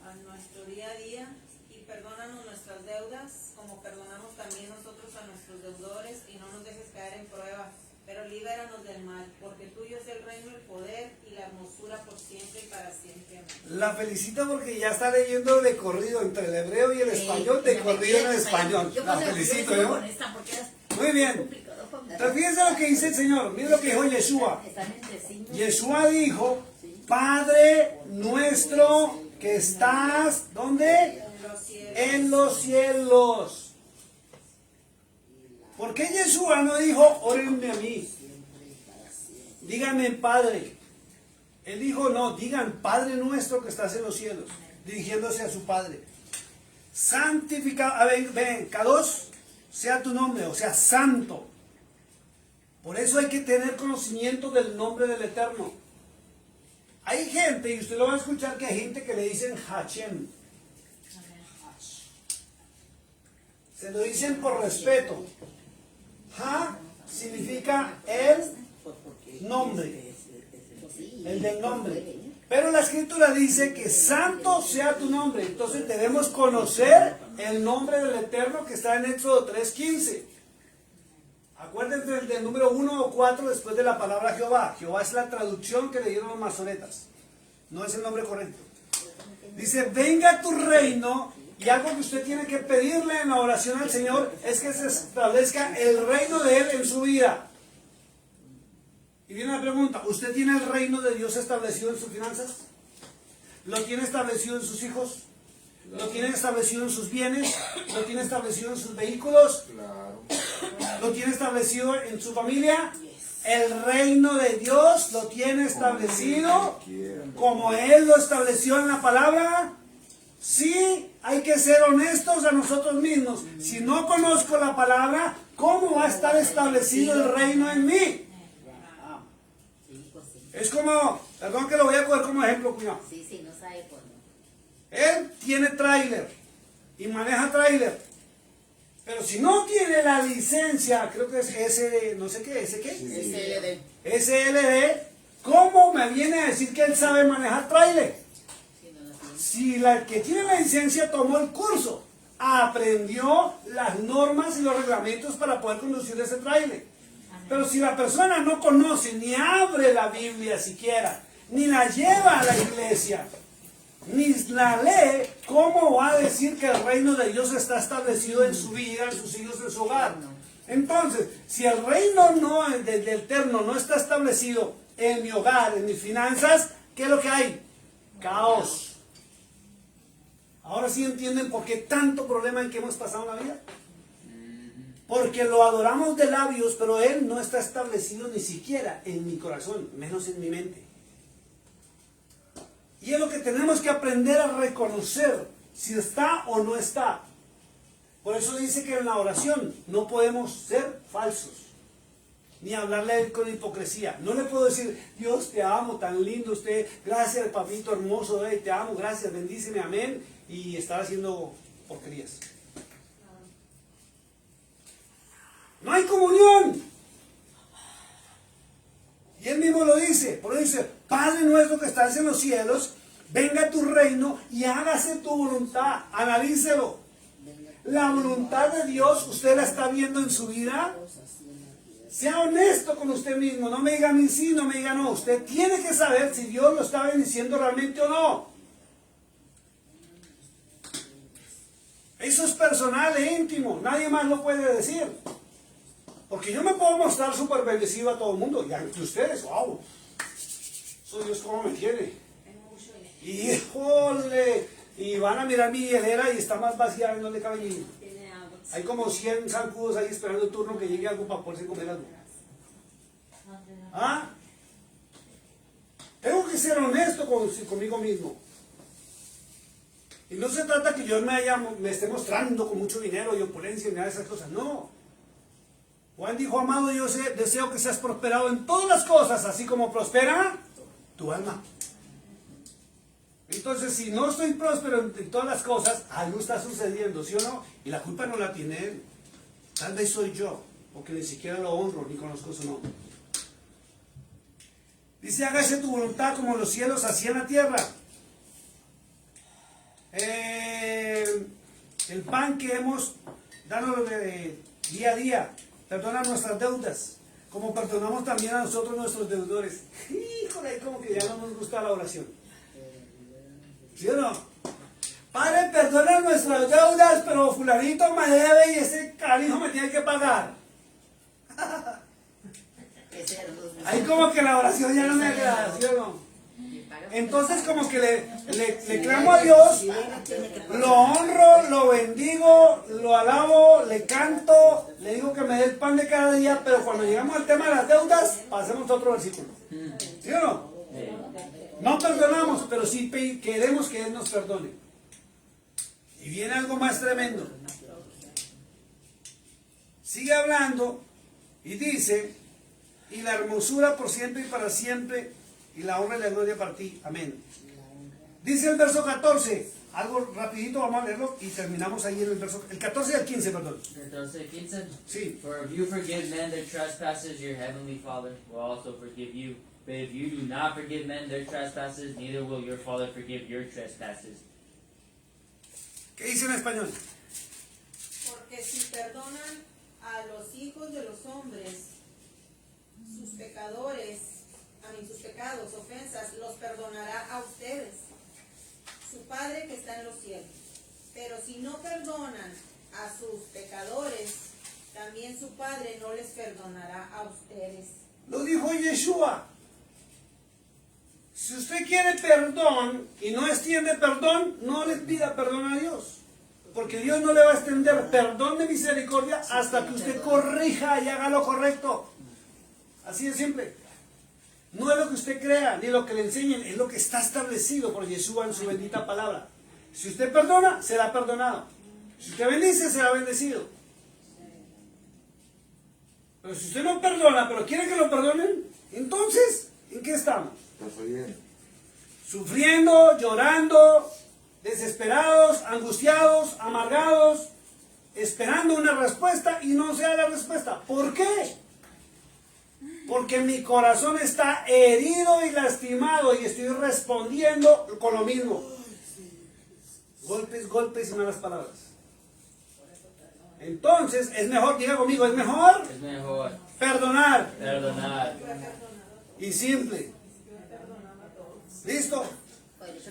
Speaker 3: a nuestro día a día, y perdónanos nuestras deudas, como perdonamos también nosotros a nuestros deudores, y no nos dejes caer en prueba, pero libéranos del mal, porque tuyo es el reino, el poder y la hermosura por siempre y para siempre. Amén.
Speaker 1: La felicito porque ya está leyendo de corrido entre el hebreo y el español, de corrido en el español. La felicito, ¿no? Muy bien. Entonces fíjense lo que dice el Señor. Miren lo que dijo Yeshua. Yeshua dijo, Padre nuestro que estás, ¿dónde? En los cielos. ¿Por qué Yeshua no dijo, órenme a mí? Díganme Padre. Él dijo, no, digan Padre nuestro que estás en los cielos, dirigiéndose a su Padre. Santificado, ven, Kadosh, sea tu nombre, o sea, santo. Por eso hay que tener conocimiento del nombre del Eterno. Hay gente, y usted lo va a escuchar, que hay gente que le dicen Hashem. Se lo dicen por respeto. Ha significa el nombre, el del nombre. Pero la escritura dice que santo sea tu nombre. Entonces debemos conocer el nombre del Eterno que está en Éxodo 3:15. Acuérdense del número 1 o 4 después de la palabra Jehová. Jehová es la traducción que le dieron los masoretas. No es el nombre correcto. Dice, venga tu reino. Y algo que usted tiene que pedirle en la oración al Señor es que se establezca el reino de Él en su vida. Y viene la pregunta, ¿usted tiene el reino de Dios establecido en sus finanzas? ¿Lo tiene establecido en sus hijos? ¿Lo tiene establecido en sus bienes? ¿Lo tiene establecido en sus vehículos? ¿Lo tiene establecido en su familia? El reino de Dios lo tiene establecido como Él lo estableció en la palabra. Sí, hay que ser honestos a nosotros mismos. Si no conozco la palabra, ¿cómo va a estar establecido el reino en mí? Es como, perdón que lo voy a coger como ejemplo, cuñado.
Speaker 5: Sí, no sabe cuándo.
Speaker 1: Él tiene tráiler y maneja tráiler. Pero si no tiene la licencia, creo que es S, no sé qué, ¿ese qué? SLD, ¿cómo me viene a decir que él sabe manejar tráiler? Si la que tiene la licencia tomó el curso, aprendió las normas y los reglamentos para poder conducir ese tráiler. Pero si la persona no conoce, ni abre la Biblia siquiera, ni la lleva a la iglesia, ni la lee, ¿cómo va a decir que el reino de Dios está establecido en su vida, en sus hijos, en su hogar? Entonces, si el reino del Eterno no está establecido en mi hogar, en mis finanzas, ¿qué es lo que hay? Caos. Ahora sí entienden por qué tanto problema en que hemos pasado en la vida. Porque lo adoramos de labios, pero Él no está establecido ni siquiera en mi corazón, menos en mi mente. Y es lo que tenemos que aprender a reconocer, si está o no está. Por eso dice que en la oración no podemos ser falsos, ni hablarle a Él con hipocresía. No le puedo decir, Dios te amo, tan lindo usted, gracias papito hermoso, te amo, gracias, bendíceme, amén, y estar haciendo porquerías. No hay comunión. Y Él mismo lo dice, por eso dice, Padre nuestro que estás en los cielos, venga tu reino y hágase tu voluntad. Analícelo. La voluntad de Dios, ¿usted la está viendo en su vida? Sea honesto con usted mismo. No me diga ni sí, no me diga no. Usted tiene que saber si Dios lo está bendiciendo realmente o no. Eso es personal e íntimo. Nadie más lo puede decir. Porque yo me puedo mostrar súper bendecido a todo el mundo. Y ante ustedes, wow. Eso Dios cómo me quiere. Híjole. Y van a mirar mi hielera y está más vacía, no le cabe ni. Hay como 100 zancudos ahí esperando el turno que llegue algo para poderse comer algo. ¿Ah? Tengo que ser honesto conmigo mismo. Y no se trata que yo me esté mostrando con mucho dinero y opulencia y nada de esas cosas. No. Juan dijo, amado, yo deseo que seas prosperado en todas las cosas, así como prospera tu alma. Entonces, si no estoy próspero en todas las cosas, algo está sucediendo, ¿sí o no? Y la culpa no la tiene Él. Tal vez soy yo, porque ni siquiera lo honro, ni conozco su nombre. Dice, hágase tu voluntad como en los cielos, así en la tierra. El pan que hemos dado día a día, perdona nuestras deudas, como perdonamos también a nosotros nuestros deudores. Híjole, como que ya no nos gusta la oración. ¿Sí o no? Padre, perdona nuestras deudas, pero fulanito me debe y ese cariño me tiene que pagar. Ahí como que la oración ya no me agrada, ¿sí o no? Entonces como que le clamo a Dios, lo honro, lo bendigo, lo alabo, le canto, le digo que me dé el pan de cada día, pero cuando llegamos al tema de las deudas, pasemos a otro versículo. ¿Sí o no? No perdonamos, pero sí queremos que Él nos perdone. Y viene algo más tremendo. Sigue hablando y dice, y la hermosura por siempre y para siempre, y la honra y la gloria para ti. Amén. Dice el verso 14, algo rapidito, vamos a leerlo y terminamos ahí en el verso, el 14 y el 15, perdón.
Speaker 2: 14, 15.
Speaker 1: Sí.
Speaker 2: For if you forgive men their trespasses, your heavenly Father will also forgive you. But if you do not forgive men their trespasses, neither will your Father forgive your trespasses.
Speaker 1: ¿Qué dice en español?
Speaker 3: Porque si perdonan a los hijos de los hombres sus sus pecados, ofensas, los perdonará a ustedes, su Padre que está en los cielos. Pero si no perdonan a sus pecadores, también su Padre no les perdonará a ustedes.
Speaker 1: Lo dijo Yeshua. Si usted quiere perdón y no extiende perdón, no le pida perdón a Dios. Porque Dios no le va a extender perdón de misericordia hasta que usted corrija y haga lo correcto. Así de simple. No es lo que usted crea, ni lo que le enseñen, es lo que está establecido por Yeshua en su bendita palabra. Si usted perdona, será perdonado. Si usted bendice, será bendecido. Pero si usted no perdona, pero quiere que lo perdonen, entonces, ¿en qué estamos? Sufriendo, llorando, desesperados, angustiados, amargados, esperando una respuesta y no se da la respuesta. ¿Por qué? Porque mi corazón está herido y lastimado y estoy respondiendo con lo mismo. Golpes, golpes y malas palabras. Entonces, es mejor, diga conmigo, es mejor perdonar.
Speaker 2: Perdonar.
Speaker 1: Y simple. ¿Listo?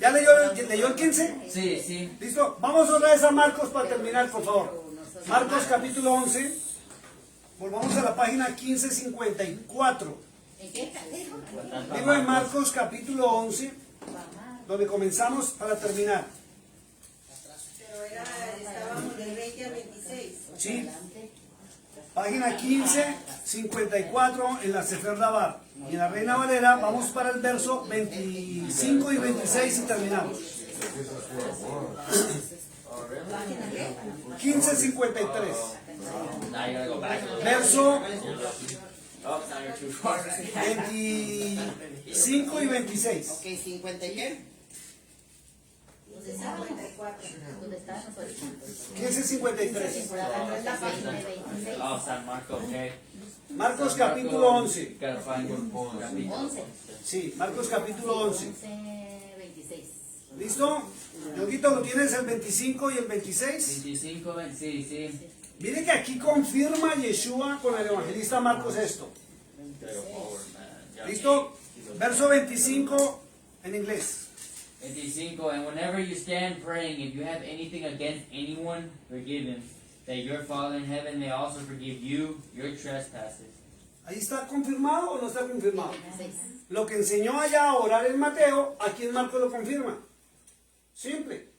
Speaker 1: ¿Ya leyó el 15?
Speaker 2: Sí, sí.
Speaker 1: ¿Listo? Vamos otra vez a Marcos para terminar, por favor. Marcos capítulo 11. Volvamos a la página 1554.
Speaker 5: ¿En qué?
Speaker 1: Libro de Marcos capítulo 11, donde comenzamos para terminar.
Speaker 3: Pero estábamos del 20 al 26.
Speaker 1: ¿Sí? Página 1554 en la Sefer Dabar. Y en la Reina Valera vamos para el verso 25 y 26 y terminamos. 1553.
Speaker 2: Now you gotta go back.
Speaker 1: Verso
Speaker 2: Oh, now you're too far.
Speaker 1: 25 y 26.
Speaker 4: Ok, 50 y qué?
Speaker 3: 54.
Speaker 5: ¿Dónde están los originales?
Speaker 1: 1553.
Speaker 2: Oh, San Marco, okay.
Speaker 1: Marcos capítulo 11.
Speaker 2: You gotta find your capítulo.
Speaker 5: 11.
Speaker 1: Sí, Marcos capítulo 11.
Speaker 5: 26.
Speaker 1: ¿Listo? Yoguito, ¿lo tienes el 25 y el 26?
Speaker 2: 25, sí, sí.
Speaker 1: Mire que aquí confirma Yeshua con el evangelista Marcos esto. ¿Listo? Verso 25 en inglés.
Speaker 2: 25, and whenever you stand praying, if you have anything against anyone, forgive him, that your Father in heaven may also forgive you your trespasses.
Speaker 1: ¿Ahí está confirmado o no está confirmado?
Speaker 5: 6.
Speaker 1: Lo que enseñó allá a orar en Mateo, aquí en Marcos lo confirma. Simple.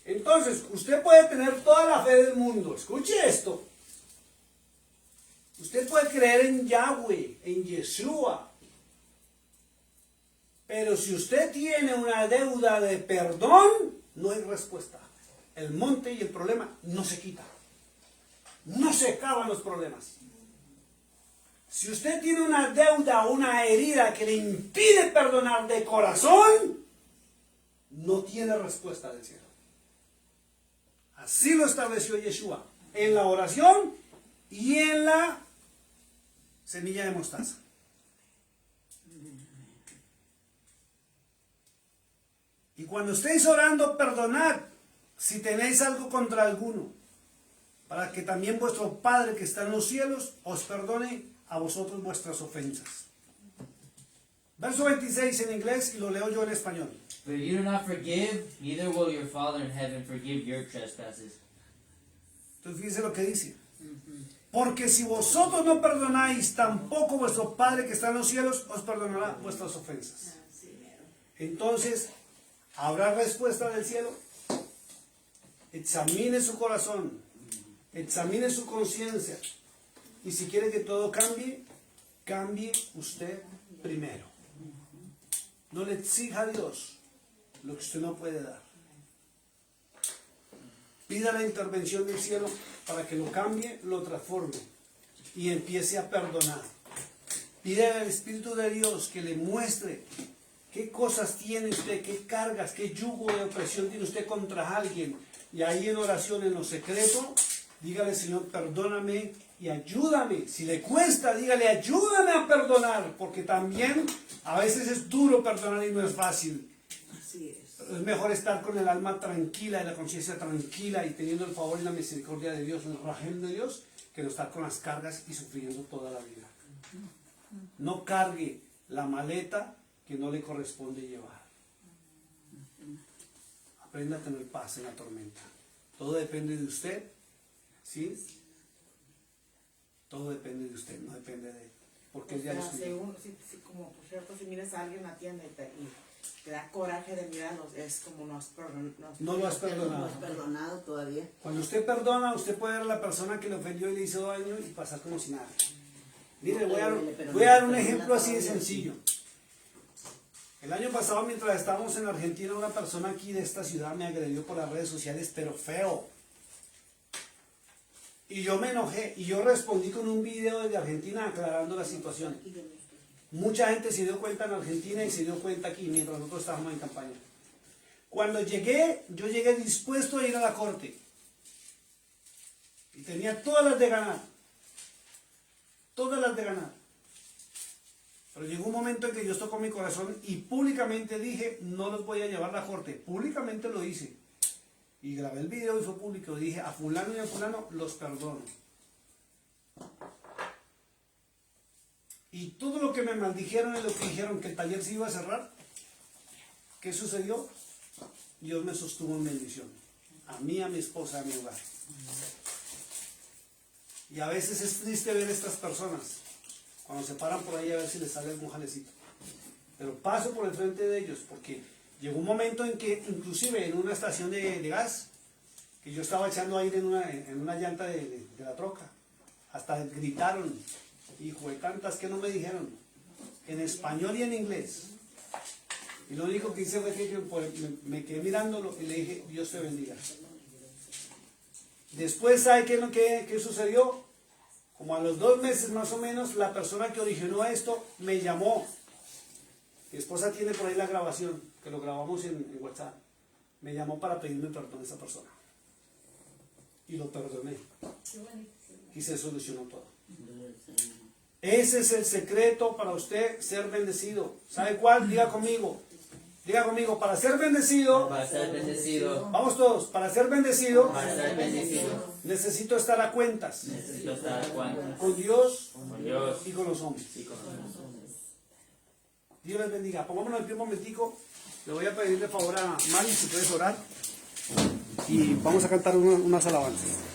Speaker 1: Entonces, usted puede tener toda la fe del mundo. Escuche esto. Usted puede creer en Yahweh, en Yeshua. Pero si usted tiene una deuda de perdón, no hay respuesta. El monte y el problema no se quita. No se acaban los problemas. Si usted tiene una deuda o una herida que le impide perdonar de corazón, no tiene respuesta del cielo. Así lo estableció Yeshua en la oración y en la semilla de mostaza. Y cuando estéis orando, perdonad si tenéis algo contra alguno, para que también vuestro Padre que está en los cielos os perdone a vosotros vuestras ofensas. Verso 26 en inglés y lo leo yo en español.
Speaker 2: But if you do not forgive, neither will your Father in heaven forgive your trespasses.
Speaker 1: Entonces fíjense lo que dice. Porque si vosotros no perdonáis, tampoco vuestro Padre que está en los cielos os perdonará vuestras ofensas. Entonces, ¿habrá respuesta del cielo? Examine su corazón, examine su conciencia. Y si quiere que todo cambie, cambie usted primero. No le exija a Dios lo que usted no puede dar. Pida la intervención del cielo para que lo cambie, lo transforme y empiece a perdonar. Pide al Espíritu de Dios que le muestre qué cosas tiene usted, qué cargas, qué yugo de opresión tiene usted contra alguien. Y ahí en oración, en lo secreto, dígale: Señor, perdóname y ayúdame. Si le cuesta, dígale: ayúdame a perdonar, porque también a veces es duro perdonar y no es fácil.
Speaker 4: Así es.
Speaker 1: Es mejor estar con el alma tranquila y la conciencia tranquila y teniendo el favor y la misericordia de Dios, el rajem de Dios, que no estar con las cargas y sufriendo toda la vida. No cargue la maleta que no le corresponde llevar. Aprenda a tener paz en la tormenta. Todo depende de usted, ¿sí? Todo depende de usted, no depende de él. Porque él ya lo escribió.
Speaker 4: Como por cierto, si miras a alguien en la tienda y te da coraje de mirarlos, es como no
Speaker 1: No lo has perdonado.
Speaker 4: No has perdonado todavía.
Speaker 1: Cuando usted perdona, usted puede ver a la persona que le ofendió y le hizo daño y pasar como si nada. Mire, voy a dar un ejemplo así de sencillo. El año pasado, mientras estábamos en Argentina, una persona aquí de esta ciudad me agredió por las redes sociales, pero feo. Y yo me enojé y yo respondí con un video desde Argentina aclarando la situación. Mucha gente se dio cuenta en Argentina y se dio cuenta aquí mientras nosotros estábamos en campaña. Cuando llegué, yo llegué dispuesto a ir a la corte. Y tenía todas las de ganar. Todas las de ganar. Pero llegó un momento en que Dios tocó mi corazón y públicamente dije: no los voy a llevar a la corte. Públicamente lo hice. Y grabé el video y fue público. Dije: a fulano y a fulano los perdono. Y todo lo que me maldijeron y lo que dijeron que el taller se iba a cerrar, ¿Qué sucedió? Dios me sostuvo en bendición. A mí, a mi esposa, a mi hogar. Y a veces es triste ver estas personas cuando se paran por ahí a ver si les sale algún jalecito. Pero paso por el frente de ellos porque llegó un momento en que inclusive en una estación de gas, que yo estaba echando aire en una llanta de la troca, hasta gritaron, hijo de tantas que no me dijeron, en español y en inglés. Y lo único que hice fue que me quedé mirándolo y le dije, Dios te bendiga. Después, ¿sabe qué sucedió? Como a los 2 meses más o menos, la persona que originó esto me llamó. Mi esposa tiene por ahí la grabación, que lo grabamos en WhatsApp. Me llamó para pedirme perdón a esa persona. Y lo perdoné. Y se solucionó todo. Ese es el secreto para usted ser bendecido. ¿Sabe cuál? Diga conmigo, para ser bendecido,
Speaker 2: Para ser bendecido,
Speaker 1: vamos todos, para ser bendecido,
Speaker 2: para ser bendecido,
Speaker 1: necesito estar a cuentas
Speaker 2: necesito estar a cuentas
Speaker 1: con Dios
Speaker 2: con Dios
Speaker 1: y con los hombres.
Speaker 2: y con los hombres.
Speaker 1: Dios les bendiga. Pongámonos el pie un momentico. Le voy a pedir de favor a Mari si puedes orar. Y vamos a cantar unas alabanzas.